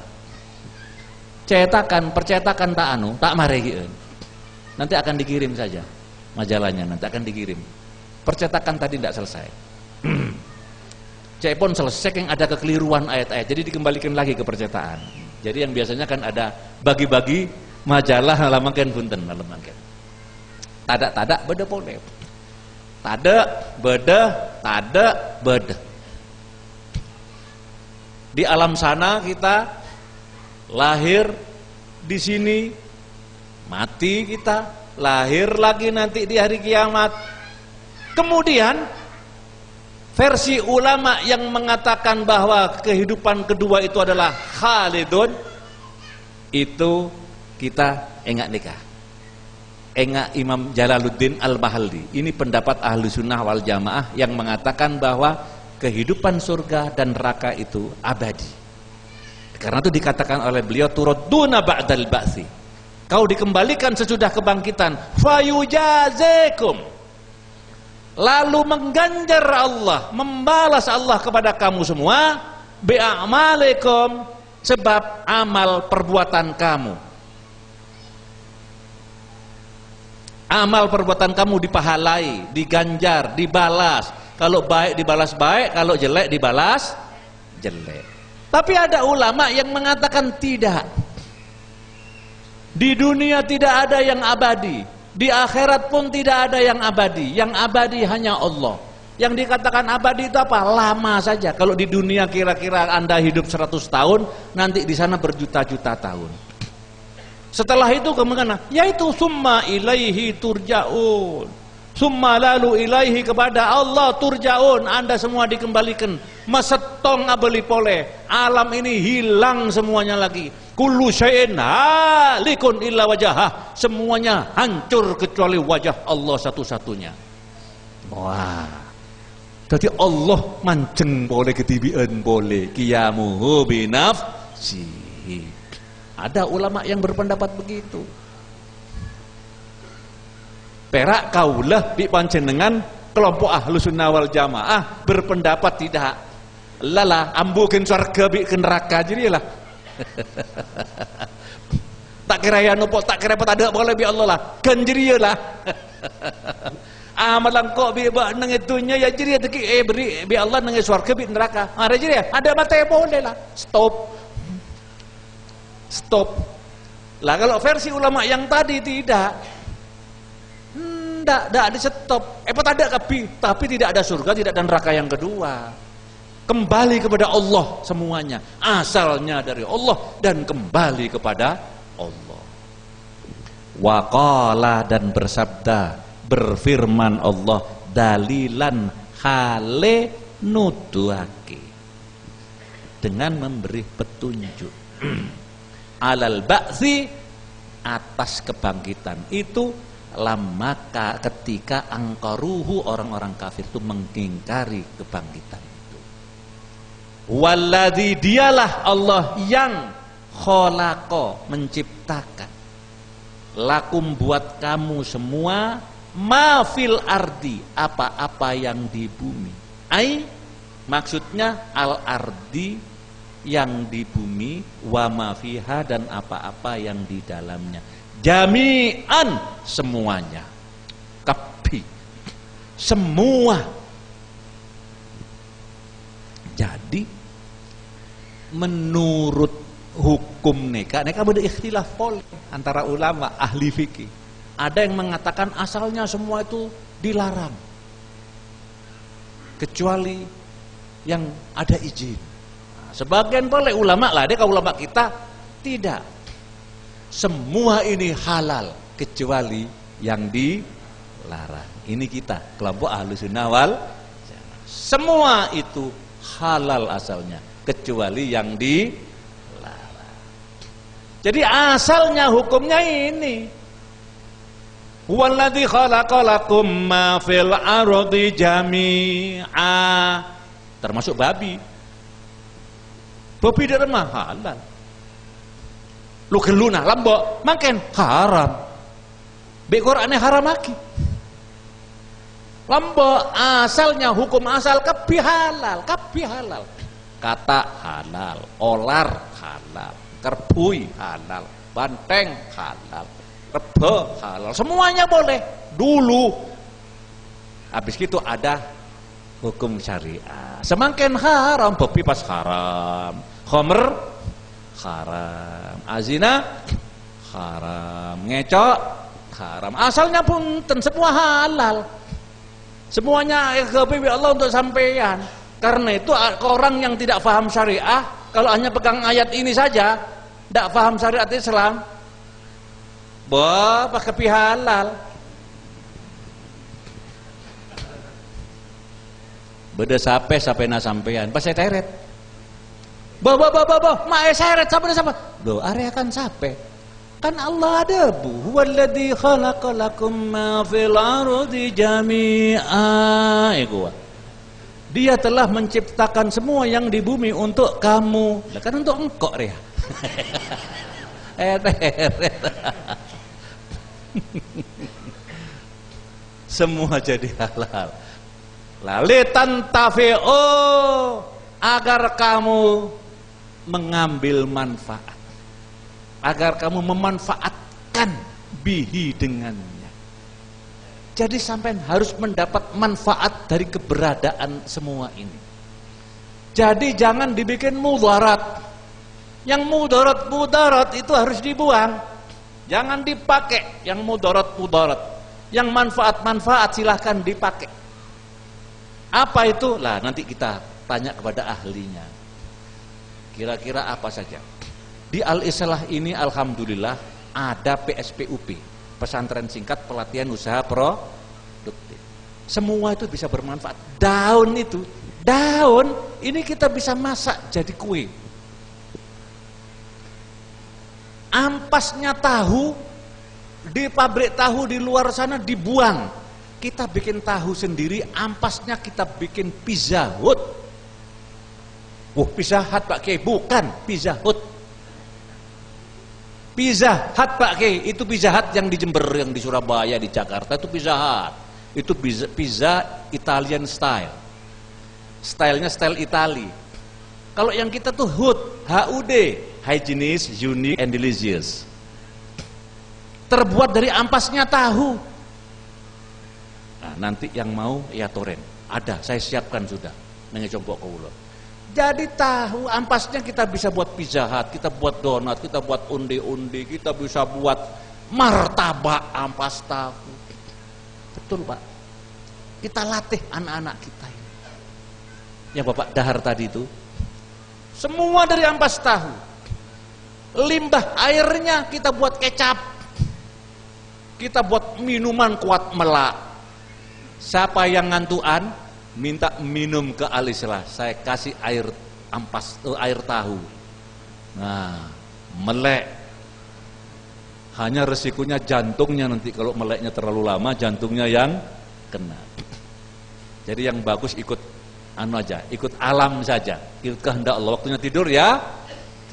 Percetakan tak anu, tak maregian. Nanti akan dikirim saja majalahnya, nanti akan dikirim. Percetakan tadi tidak selesai. Cek pun selesai yang ada kekeliruan ayat-ayat, jadi dikembalikan lagi ke percetakan. Jadi yang biasanya kan ada bagi-bagi majalah halamangken punten halamangken. Tada beda boleh. Tada beda. Di alam sana kita lahir di sini, mati kita, lahir lagi nanti di hari kiamat. Kemudian versi ulama yang mengatakan bahwa kehidupan kedua itu adalah khalidun, itu kita enggak nikah. Enggak Imam Jalaluddin Al-Mahalli. Ini pendapat ahlu sunnah wal jamaah yang mengatakan bahwa kehidupan surga dan neraka itu abadi. Karena itu dikatakan oleh beliau turadduna ba'dal ba'si. Kau dikembalikan sesudah kebangkitan. Fayujazekum. Lalu mengganjar Allah, membalas Allah kepada kamu semua bi'amalikum, sebab amal perbuatan kamu. Amal perbuatan kamu dipahalai, diganjar, dibalas. Kalau baik dibalas baik, kalau jelek dibalas jelek. Tapi ada ulama yang mengatakan tidak. Di dunia tidak ada yang abadi. Di akhirat pun tidak ada yang abadi. Yang abadi hanya Allah. Yang dikatakan abadi itu apa? Lama saja. Kalau di dunia kira-kira Anda hidup 100 tahun, nanti di sana berjuta-juta tahun. Setelah itu kemana? Yaitu summa ilaihi turja'un. Summa lalu ilaihi, kepada Allah turja'un. Anda semua dikembalikan. Masetong abeli pole. Alam ini hilang semuanya lagi. Kullu syai'in halikun illa wajahah. Semuanya hancur kecuali wajah Allah satu-satunya. Wah. Jadi Allah manceng boleh ketibian boleh qiyamuhu binafsihi. Ada ulama yang berpendapat begitu. Perak kaulah bi panjenengan kelompok Ahlus Sunnah wal Jamaah berpendapat tidak. Lala ambukeun surga bi ke neraka jadi lah. Tak kira ya nopo tak kira apa ada boleh bi Allah lah. Kan jadi lah. Amalan kok bi nang itunya ya jadi beri bi Allah nang surga bi neraka. Ada jadi ada mate boleh lah. Stop. Lah kalau versi ulama yang tadi tidak ada stop. Tak ada tapi tidak ada surga, tidak ada neraka yang kedua. Kembali kepada Allah semuanya. Asalnya dari Allah dan kembali kepada Allah. Waqala, dan bersabda, berfirman Allah, dalilan hale nuduhake, dengan memberi petunjuk alal ba'si, atas kebangkitan itu, lamaka ketika angkaruhu, orang-orang kafir itu mengingkari kebangkitan itu. Walladzi, dialah Allah yang khalaqa, menciptakan, lakum, buat kamu semua, ma fil ardi, apa-apa yang di bumi. Ai, maksudnya al ardi, yang di bumi, wa ma fiha, dan apa-apa yang di dalamnya. Jami'an, semuanya. Kapi, semua. Jadi menurut hukum nikah berikhtilaf pol antara ulama ahli fikih. Ada yang mengatakan asalnya semua itu dilarang, kecuali yang ada izin. Sebagian boleh ulama lah, dia kalau ulama kita tidak. Semua ini halal kecuali yang dilarang. Ini kita kelompok Ahlus Sunnah wal Jamaah. Semua itu halal asalnya kecuali yang dilarang. Jadi asalnya hukumnya ini. Huwallazi khalaqalakum ma fil ardi jami'a, termasuk babi. Babi dari mana halal? Lu geluna lambok makan haram. Be Qur'ane haram lagi. Lambok asalnya hukum asal kapi halal. Kata halal, olar halal, kerbui halal, banteng halal, rebo halal. Semuanya boleh dulu. Habis itu ada hukum syariah. Semakin haram, babi pas haram. Khomer haram, azina haram, ngecok haram. Asalnya pun semua halal. Semuanya kebibi Allah untuk sampeyan. Karena itu orang yang tidak paham syariah, kalau hanya pegang ayat ini saja, tidak paham syariat Islam, pakai halal. Beda sampai na sampean, pas saya teret. Mae seret siapa? Do area kan sape. Kan Allah ada bu. Huwallazi khalaqalakum ma fil ardi jami'a. Dia telah menciptakan semua yang di bumi untuk kamu. Lah kan untuk engkau rea. Semua jadi halal. Lalitan tafi'u, agar kamu mengambil manfaat, agar kamu memanfaatkan bihi, dengannya. Jadi sampai harus mendapat manfaat dari keberadaan semua ini. Jadi jangan dibikin mudarat. Yang mudarat itu harus dibuang. Jangan dipakai yang mudarat. Yang manfaat silahkan dipakai. Apa itu? Lah nanti kita tanya kepada ahlinya. Kira-kira apa saja? Di Al-Islah ini alhamdulillah ada PSPUP, pesantren singkat pelatihan usaha produktif. Semua itu bisa bermanfaat. Daun ini kita bisa masak jadi kue. Ampasnya tahu di pabrik tahu di luar sana dibuang. Kita bikin tahu sendiri, ampasnya kita bikin Pizza Hut. Pizza Hut Pak Kiai, bukan Pizza Hut. Pizza Hut Pak Kiai, itu Pizza Hut yang di Jember, yang di Surabaya, di Jakarta itu Pizza Hut. Itu pizza Italian style. Stylenya style Itali. Kalau yang kita tuh HUD, HUD, hygienic, unique and delicious. Terbuat dari ampasnya tahu. Nah, nanti yang mau ya toren. Ada, saya siapkan sudah. Mengecompok kawula. Jadi tahu ampasnya kita bisa buat Pizza Hut, kita buat donat, kita buat undi-undi, kita bisa buat martabak ampas tahu. Betul Pak. Kita latih anak-anak kita ini. Yang Bapak dahar tadi itu. Semua dari ampas tahu. Limbah airnya kita buat kecap. Kita buat minuman kuat melak. Siapa yang ngantuan minta minum ke Al-Islah, saya kasih air ampas, air tahu. Nah, melek. Hanya resikonya jantungnya nanti kalau meleknya terlalu lama, jantungnya yang kena. Jadi yang bagus ikut aja, ikut alam saja. Ikut kehendak Allah. Waktunya tidur ya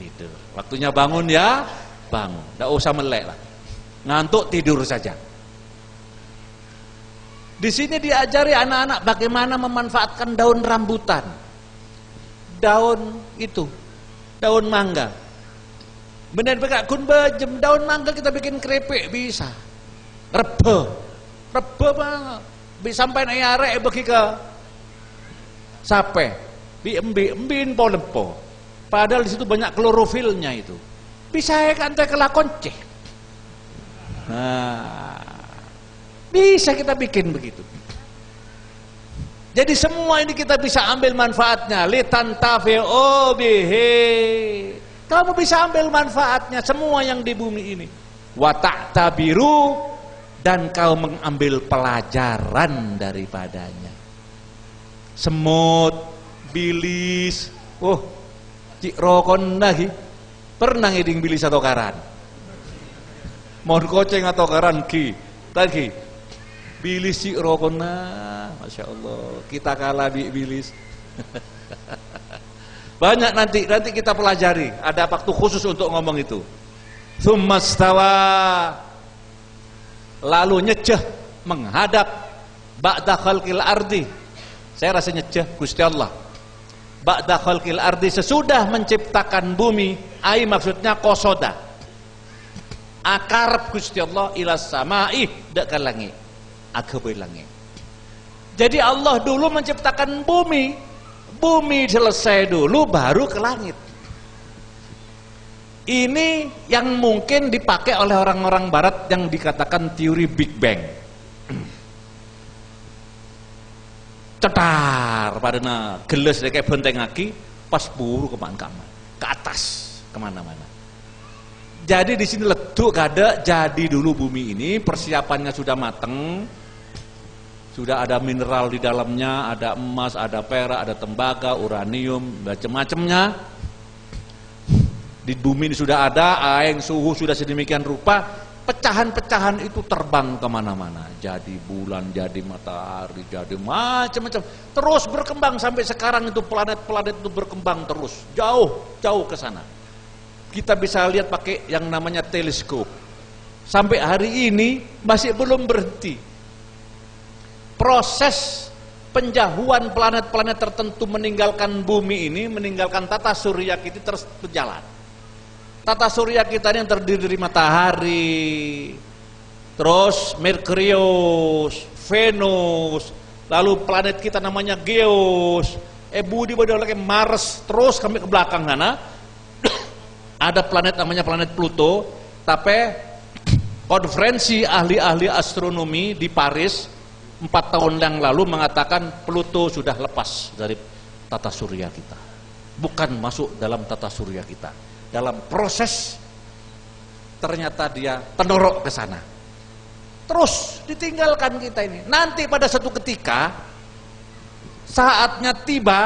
tidur. Waktunya bangun ya bangun. Tidak usah melek lah. Ngantuk tidur saja. Di sini diajari anak-anak bagaimana memanfaatkan daun rambutan. Daun itu, daun mangga. Benar benar kun bejem daun mangga kita bikin keripik bisa. Rebe banget. Bisa sampai arek bagi ke sape. Embin po lempo. Padahal di situ banyak klorofilnya itu. Bisa kan teh kelakon ceh. Nah, bisa kita bikin begitu. Jadi semua ini kita bisa ambil manfaatnya. Litantafi'u bihi. Kamu bisa ambil manfaatnya semua yang di bumi ini. Wa ta'tabiru, dan kau mengambil pelajaran daripadanya. Semut, bilis, cik rokon lagi. Pernah ngiding bilis atau karan? Mohon koceng atau karan ki. Tadi bilis cik rokon, Masya Allah, kita kalah bilis. Banyak nanti kita pelajari. Ada waktu khusus untuk ngomong itu. Tsummastawa, lalu nyeceh menghadap ba'da khalqil ardi. Saya rasa nyeceh Gusti Allah. Ba'da khalqil ardi, sesudah menciptakan bumi, ai maksudnya kosoda. Akar Gusti Allah ila samai, dak ke langit. Agawe langit. Jadi Allah dulu menciptakan bumi. Bumi selesai dulu baru ke langit. Ini yang mungkin dipakai oleh orang-orang barat yang dikatakan teori Big Bang. Cetar padahal geles kayak benteng aki, pas buru kemana-mana, ke atas kemana-mana. Jadi di sini leduk kada, jadi dulu bumi ini persiapannya sudah mateng. Sudah ada mineral di dalamnya, ada emas, ada perak, ada tembaga, uranium, macam-macamnya. Di bumi ini sudah ada, air, suhu sudah sedemikian rupa, pecahan-pecahan itu terbang kemana-mana. Jadi bulan, jadi matahari, jadi macam-macam. Terus berkembang sampai sekarang itu planet-planet itu berkembang terus, jauh ke sana. Kita bisa lihat pakai yang namanya teleskop. Sampai hari ini masih belum berhenti. Proses penjauhan planet-planet tertentu meninggalkan bumi ini, meninggalkan tata surya kita terus berjalan. Tata surya kita ini yang terdiri dari matahari, terus Merkurius, Venus, lalu planet kita namanya Geos, Budi lagi Mars, terus kami ke belakang sana. Ada planet namanya planet Pluto, tapi konferensi ahli-ahli astronomi di Paris 4 tahun yang lalu mengatakan Pluto sudah lepas dari tata surya kita, bukan masuk dalam tata surya kita. Dalam proses ternyata dia penorok ke sana, terus ditinggalkan kita ini. Nanti pada satu ketika saatnya tiba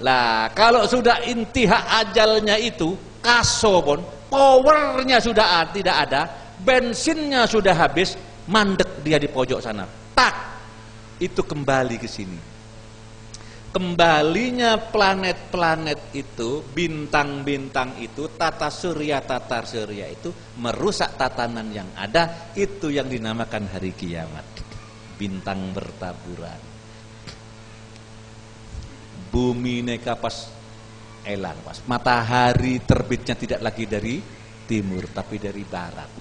lah, kalau sudah intiha ajalnya itu kasobon, powernya sudah tidak ada, bensinnya sudah habis, mandek dia di pojok sana, tak, itu kembali ke sini. Kembalinya planet-planet itu, bintang-bintang itu, tata surya itu merusak tatanan yang ada. Itu yang dinamakan hari kiamat. Bintang bertaburan, bumi neka pas elang, pas matahari terbitnya tidak lagi dari timur tapi dari barat.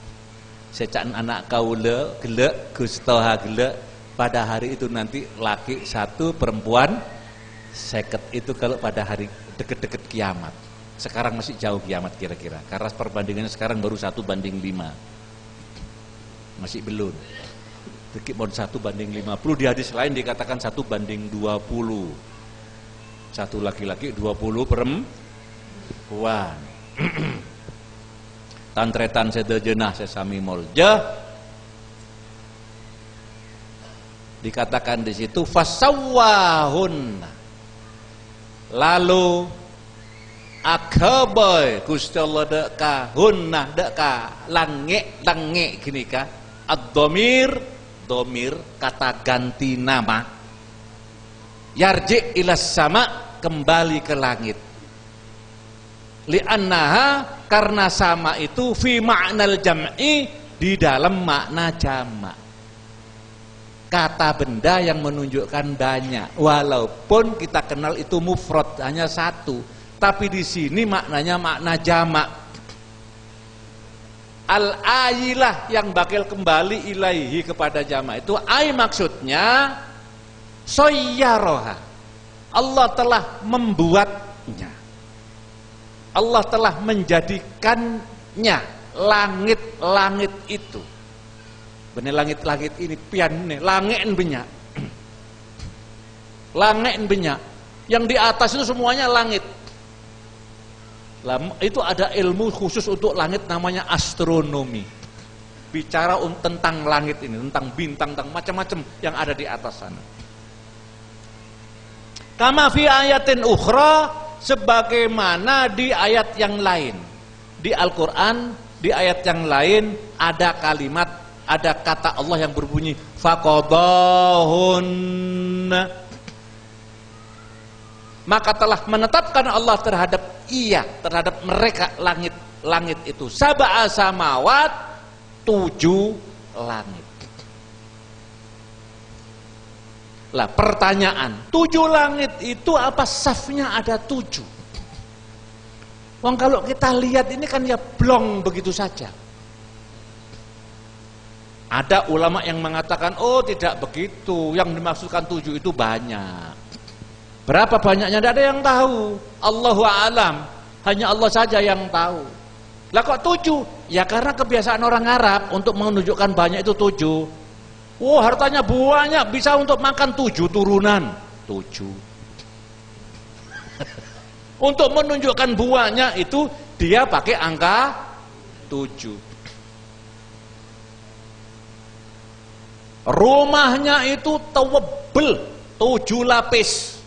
Secaan anak kaula gelek gustoha gelek, pada hari itu nanti laki 1 perempuan 50. Itu kalau pada hari deket-deket kiamat. Sekarang masih jauh kiamat kira-kira, karena perbandingannya sekarang baru 1:5, masih belum. Dikit mau 1:50. Di hadis lain dikatakan 1:20. 1 laki-laki 20 perempuan. Tantretan sedejenah sesami molja. Dikatakan di situ fasawwahunna, lalu akaboy Gusti Allah deka hunna deka lange gini ka ad-dhamir, domir kata ganti nama, yarji ilas sama, kembali ke langit. Li'annaha, karena sama itu fi ma'nal jam'i, di dalam makna jamak, kata benda yang menunjukkan banyak. Walaupun kita kenal itu mufrad hanya 1, tapi di sini maknanya makna jamak. Al-ayilah, yang bakal kembali ilaihi, kepada jamak itu ay, maksudnya soyyaroha, Allah telah membuatnya, Allah telah menjadikannya, langit-langit itu. Bener langit-langit ini pian nih, langit banyak. Langit banyak. Yang di atas itu semuanya langit. Itu ada ilmu khusus untuk langit namanya astronomi. Bicara tentang langit ini, tentang bintang, tentang macam-macam yang ada di atas sana. Kama fi ayatin ukhra, sebagaimana di ayat yang lain. Di Al-Qur'an, di ayat yang lain ada kalimat, ada kata Allah yang berbunyi faqadahunna, maka telah menetapkan Allah terhadap mereka langit itu sab'a samawat, 7 langit. Lah pertanyaan, 7 langit itu apa safnya ada 7? Wong kalau kita lihat ini kan ya blong begitu saja. Ada ulama yang mengatakan, oh tidak begitu, yang dimaksudkan 7 itu banyak. Berapa banyaknya tidak ada yang tahu. Allahu a'lam, hanya Allah saja yang tahu. Lah kok 7? Ya karena kebiasaan orang Arab untuk menunjukkan banyak itu 7. Oh hartanya banyak, bisa untuk makan 7 turunan. 7. Untuk menunjukkan banyak itu dia pakai angka 7. Rumahnya itu tebel 7 lapis.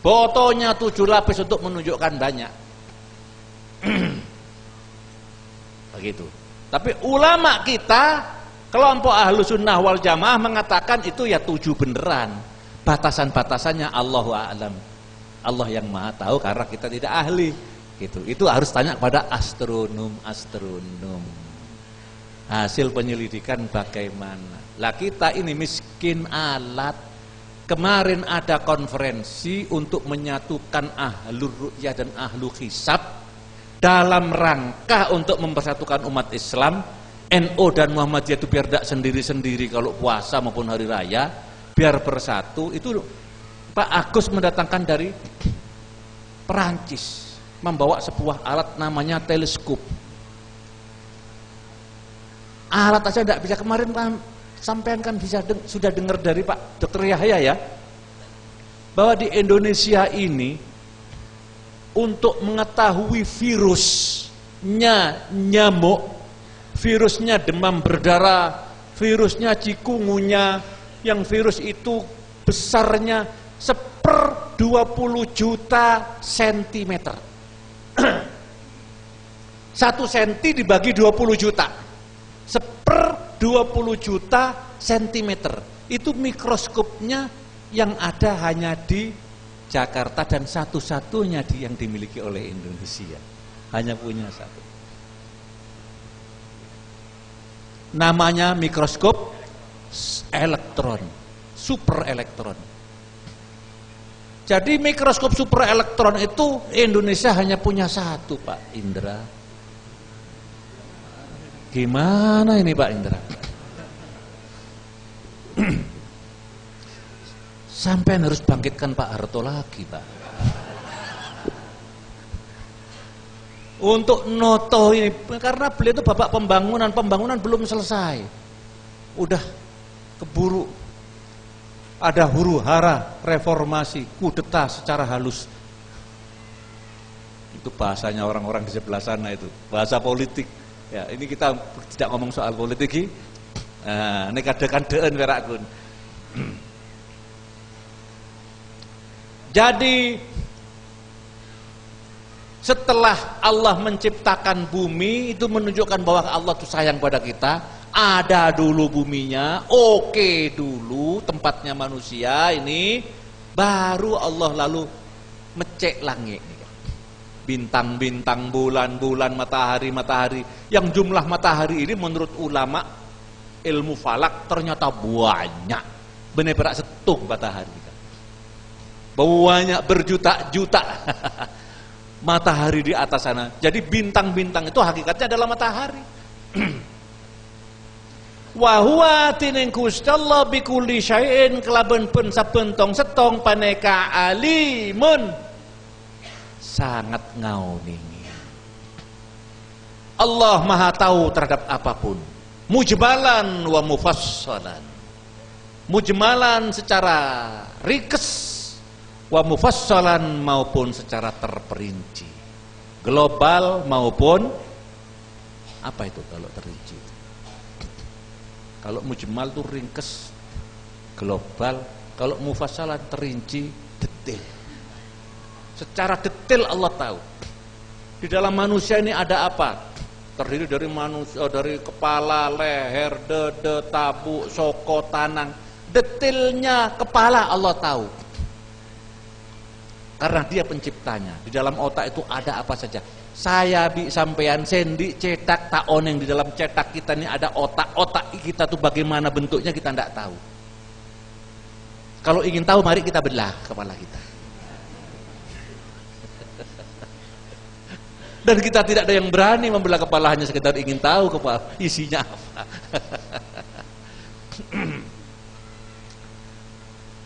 Fotonya 7 lapis untuk menunjukkan banyak. Begitu. Tapi ulama kita, kelompok ahlu sunnah wal jamaah mengatakan itu ya 7 beneran. Batasan-batasannya Allahu a'lam. Allah yang maha tahu, karena kita tidak ahli. Gitu. Itu harus tanya kepada astronom. Hasil penyelidikan bagaimana. Lah kita ini miskin alat. Kemarin ada konferensi untuk menyatukan ahlul ru'yah dan ahlul hisab dalam rangka untuk mempersatukan umat Islam. NU dan Muhammadiyah itu biar tidak sendiri-sendiri kalau puasa maupun hari raya, biar bersatu. Itu Pak Agus mendatangkan dari Perancis, membawa sebuah alat namanya teleskop. Alat aja tidak bisa. Kemarin kan sampean kan sudah dengar dari Pak Dr. Yahya ya, bahwa di Indonesia ini untuk mengetahui virusnya nyamuk, virusnya demam berdarah, virusnya cikungunya, yang virus itu besarnya 1/20 juta sentimeter. 1 senti dibagi 20 juta. 1/20 juta sentimeter. Itu mikroskopnya yang ada hanya di Jakarta dan satu-satunya yang dimiliki oleh Indonesia. Hanya punya satu. Namanya mikroskop elektron, super elektron. Jadi mikroskop super elektron itu Indonesia hanya punya satu, Pak Indra. Gimana ini Pak Indra? Sampai harus bangkitkan Pak Harto lagi, Pak. Untuk noto ini, karena beliau itu bapak pembangunan belum selesai. Udah keburu ada huru-hara reformasi, kudeta secara halus. Itu bahasanya orang-orang di sebelah sana itu, bahasa politik. Ya, ini kita tidak ngomong soal politik. Nah, ini kadang-kadang werakun. Jadi setelah Allah menciptakan bumi, itu menunjukkan bahwa Allah itu sayang pada kita. Ada dulu buminya, oke dulu tempatnya manusia ini, baru Allah lalu mecek langit. Bintang-bintang, bulan-bulan, matahari. Yang jumlah matahari ini menurut ulama ilmu falak ternyata banyak. Benar-benar setuh matahari. Banyak berjuta-juta matahari di atas sana. Jadi bintang-bintang itu hakikatnya adalah matahari. Wa huwa tining Gustiallah bi kulli syai'in kelaben pun sapentong setong paneka alimun, sangat ngauningi. Allah Maha tahu terhadap apapun, mujmalan wa mufassalan. Mujmalan secara ringkes, wa mufassalan maupun secara terperinci, global maupun apa itu kalau terinci? Kalau mujmal itu ringkes, global. Kalau mufassalan terinci, detail. Secara detail Allah tahu. Di dalam manusia ini ada apa? Terdiri dari manusia, dari kepala, leher, dada, tabu, soko, tanang. Detailnya kepala Allah tahu. Karena dia penciptanya. Di dalam otak itu ada apa saja. Saya sampean sendi cetak tak oneng, di dalam cetak kita ini ada otak kita tuh bagaimana bentuknya kita tidak tahu. Kalau ingin tahu mari kita belah kepala kita. Dan kita tidak ada yang berani membelah kepala, hanya sekedar ingin tahu kepala isinya apa.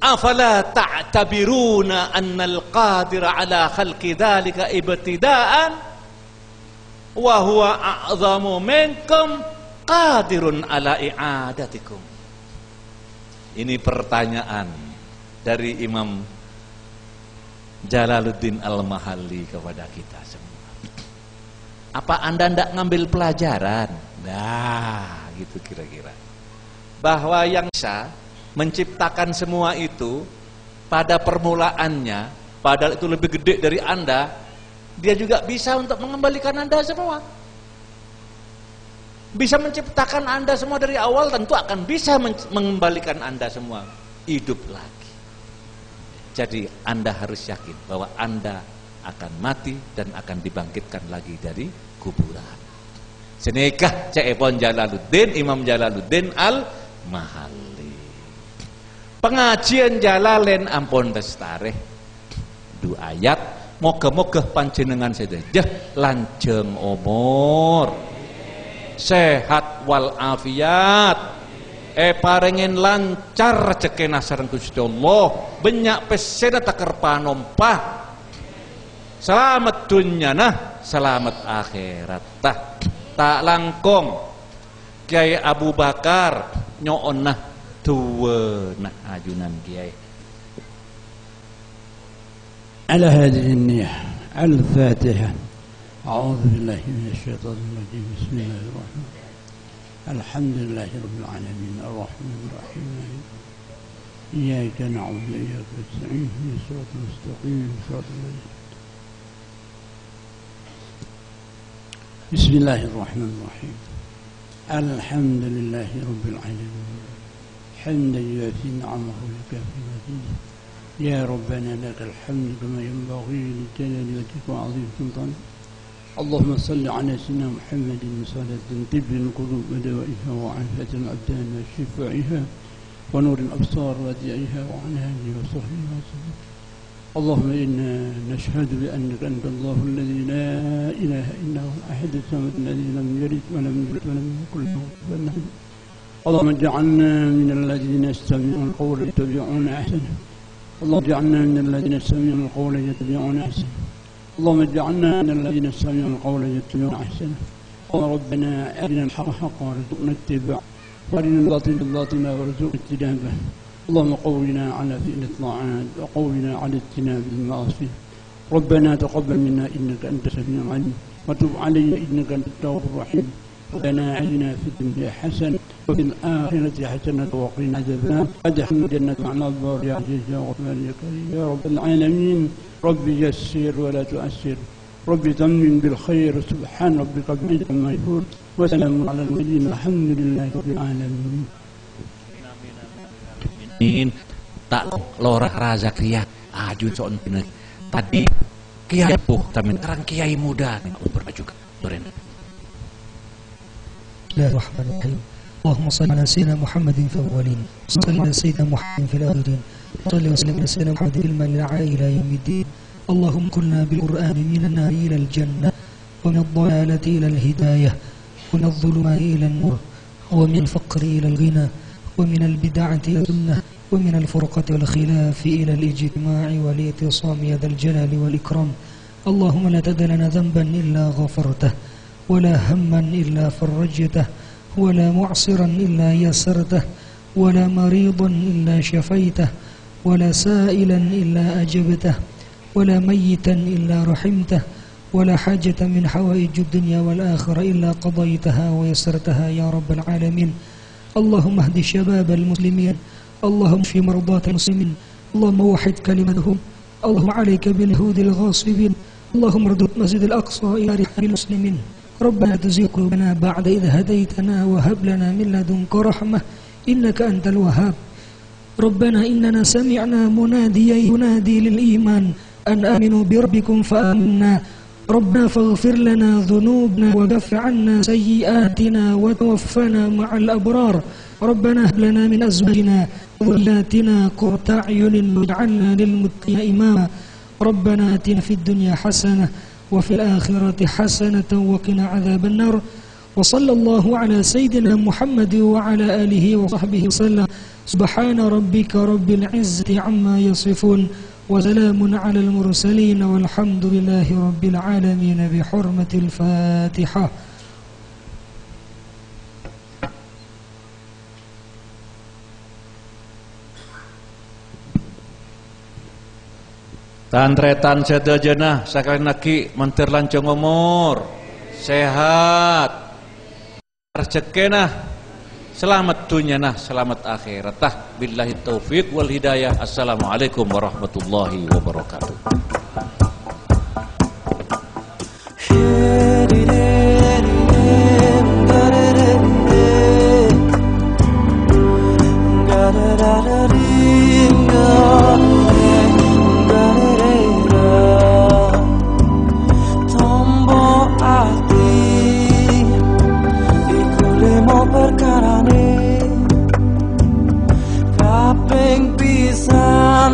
Afala ta'tabiruna annal qadira ala khalqi dzalika ibtida'an wa huwa a'zamu minkum qadirun ala i'adatikum. Ini pertanyaan dari Imam Jalaluddin Al-Mahalli kepada kita semua. Apa Anda tidak ngambil pelajaran? Nah, gitu kira-kira. Bahwa yang bisa menciptakan semua itu pada permulaannya, padahal itu lebih gede dari Anda, dia juga bisa untuk mengembalikan Anda semua. Bisa menciptakan Anda semua dari awal, tentu akan bisa mengembalikan Anda semua hidup lagi. Jadi Anda harus yakin bahwa Anda akan mati dan akan dibangkitkan lagi dari kuburan. Senekah Cepon Jalaluddin, Imam Jalaluddin Al-Mahalli. Pengajian Jalalain ampun testareh 2 ayat, moga-moga panjenengan sedaya lanjeng umur, sehat wal afiat, paringin lancar rezekina sareng Gusti Allah, banyak pesena taker panompah, selamat dunyana, selamat akhirat. Tak langkung Kiai Abu Bakar nyoon nah tuwe nah ajunan kiai. على هذه النية على الفاتحة. أعوذ بالله من الشيطان الرجيم. بسم الله الرحمن الرحيم. الحمد لله رب العالمين الرحمن الرحيم. إياك نعبد وإياك نستعين اهدنا الصراط المستقيم صراط الذين. بسم الله الرحمن الرحيم. الحمد لله رب العالمين حمدا يوافي نعمه ويكافئ مزيده. يا ربنا لك الحمد كما ينبغي لجلال وجهك وعظيم سلطانك. اللهم صل على سيدنا محمد صلاة طب القلوب ودوائها وعافية الأبدان وشفائها ونور الأبصار وديعها وعن آله وصحبه وسلم. اللهم إنا نشهد بأنك أنت الله الذي لا إله إلا هو الأحد الصمد الذي لم يلد ولم يولد ولم يكن له كفوا أحد. اللهم اجعلنا من الذين يستمعون القول يتبعون أحسنه. اللهم اجعلنا من الذين يستمعون القول يتبعون أحسنه. اللهم اجعلنا من الذين يستمعون القول يتبعون أحسنه. اللهم ربنا أرنا الحق حقا وارزقنا اتباعه وأرنا الباطل باطلا وارزقنا اجتنابه. اللهم قونا على فعل الطاعات وقونا على اجتناب المعاصي. ربنا تقبل منا إنك أنت السميع العليم وتب علينا إنك أنت التواب الرحيم. ربنا آتنا في الدنيا حسنة وفي الآخرة حسنة وقنا عذاب النار. أدخلنا الجنة مع الأبرار يا عزيز يا غفار يا كريم يا رب العالمين. رب يسر ولا تؤسر. رب تمن بالخير. سبحان ربك رب العزة عما يصفون وسلام على المرسلين الحمد لله رب العالمين. Tak lorah Razakria aju soon tadi kiai tapi sekarang kiai muda bermaju Duren. بسم الله الرحمن الرحيم. اللهم صل على سيدنا محمد في الأولين وصل على سيدنا محمد في الآخرين وصل وسلم على سيدنا محمد في الملعى إلى يوم الدين. اللهم كنا بالقرآن من النار إلى الجنة ومن الضلالة إلى الهداية ومن الظلمات إلى النور ومن الفقر إلى الغنى ومن البدعة إلى السنة ومن الفرقة والخلاف إلى الاجتماع والاعتصام يا ذا الجلال والإكرام. اللهم لا تدع لنا ذنبا إلا غفرته ولا هما إلا فرجته ولا معسرا إلا يسرته ولا مريضا إلا شفيته ولا سائلا إلا أجبته ولا ميتا إلا رحمته ولا حاجة من حوائج الدنيا والآخرة إلا قضيتها ويسرتها يا رب العالمين. اللهم اهد شباب المسلمين. اللهم اشف مرضاة المسلمين. اللهم وحد كلمتهم. اللهم عليك باليهود الغاصبين. اللهم ردد مسجد الأقصى إلى رحاب المسلمين. ربنا تزغ قلوبنا بعد إذ هديتنا وهب لنا من لدنك رحمة إنك أنت الوهاب. ربنا إننا سمعنا مناديا ينادي للإيمان أن آمنوا بربكم فآمنا. ربنا فاغفر لنا ذنوبنا وكفر عنا سيئاتنا وتوفنا مع الأبرار. ربنا هب لنا من أزواجنا وذرياتنا قرة أعين واجعلنا للمتقين إماما. ربنا آتنا في الدنيا حسنة وفي الآخرة حسنة وقنا عذاب النار. وصلى الله على سيدنا محمد وعلى آله وصحبه وسلم. سبحان ربك رب العزة عما يصفون وسلام على المرسلين والحمد لله رب العالمين بحرمة الفاتحة. Tantretan sedajenah sekali lagi mentir lancung umur sehat rezekina selamat dunia nah selamat akhirat tah billahi taufik wal hidayah. Assalamualaikum warahmatullahi wabarakatuh.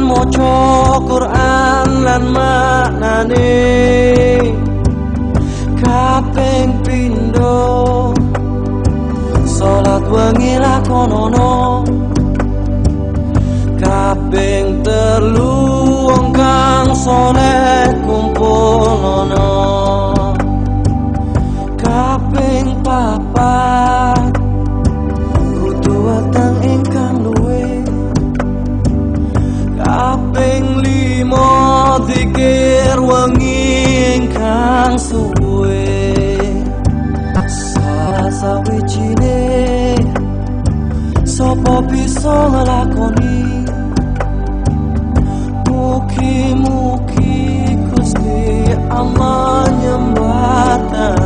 Moco Quran lan maknane kaping pindho salat wengi lakonono kaping telu wong kang saleh kumpulono kaping papat kudu Sopo bisa ngelakoni mugi-mugi Gusti Allah nyembatan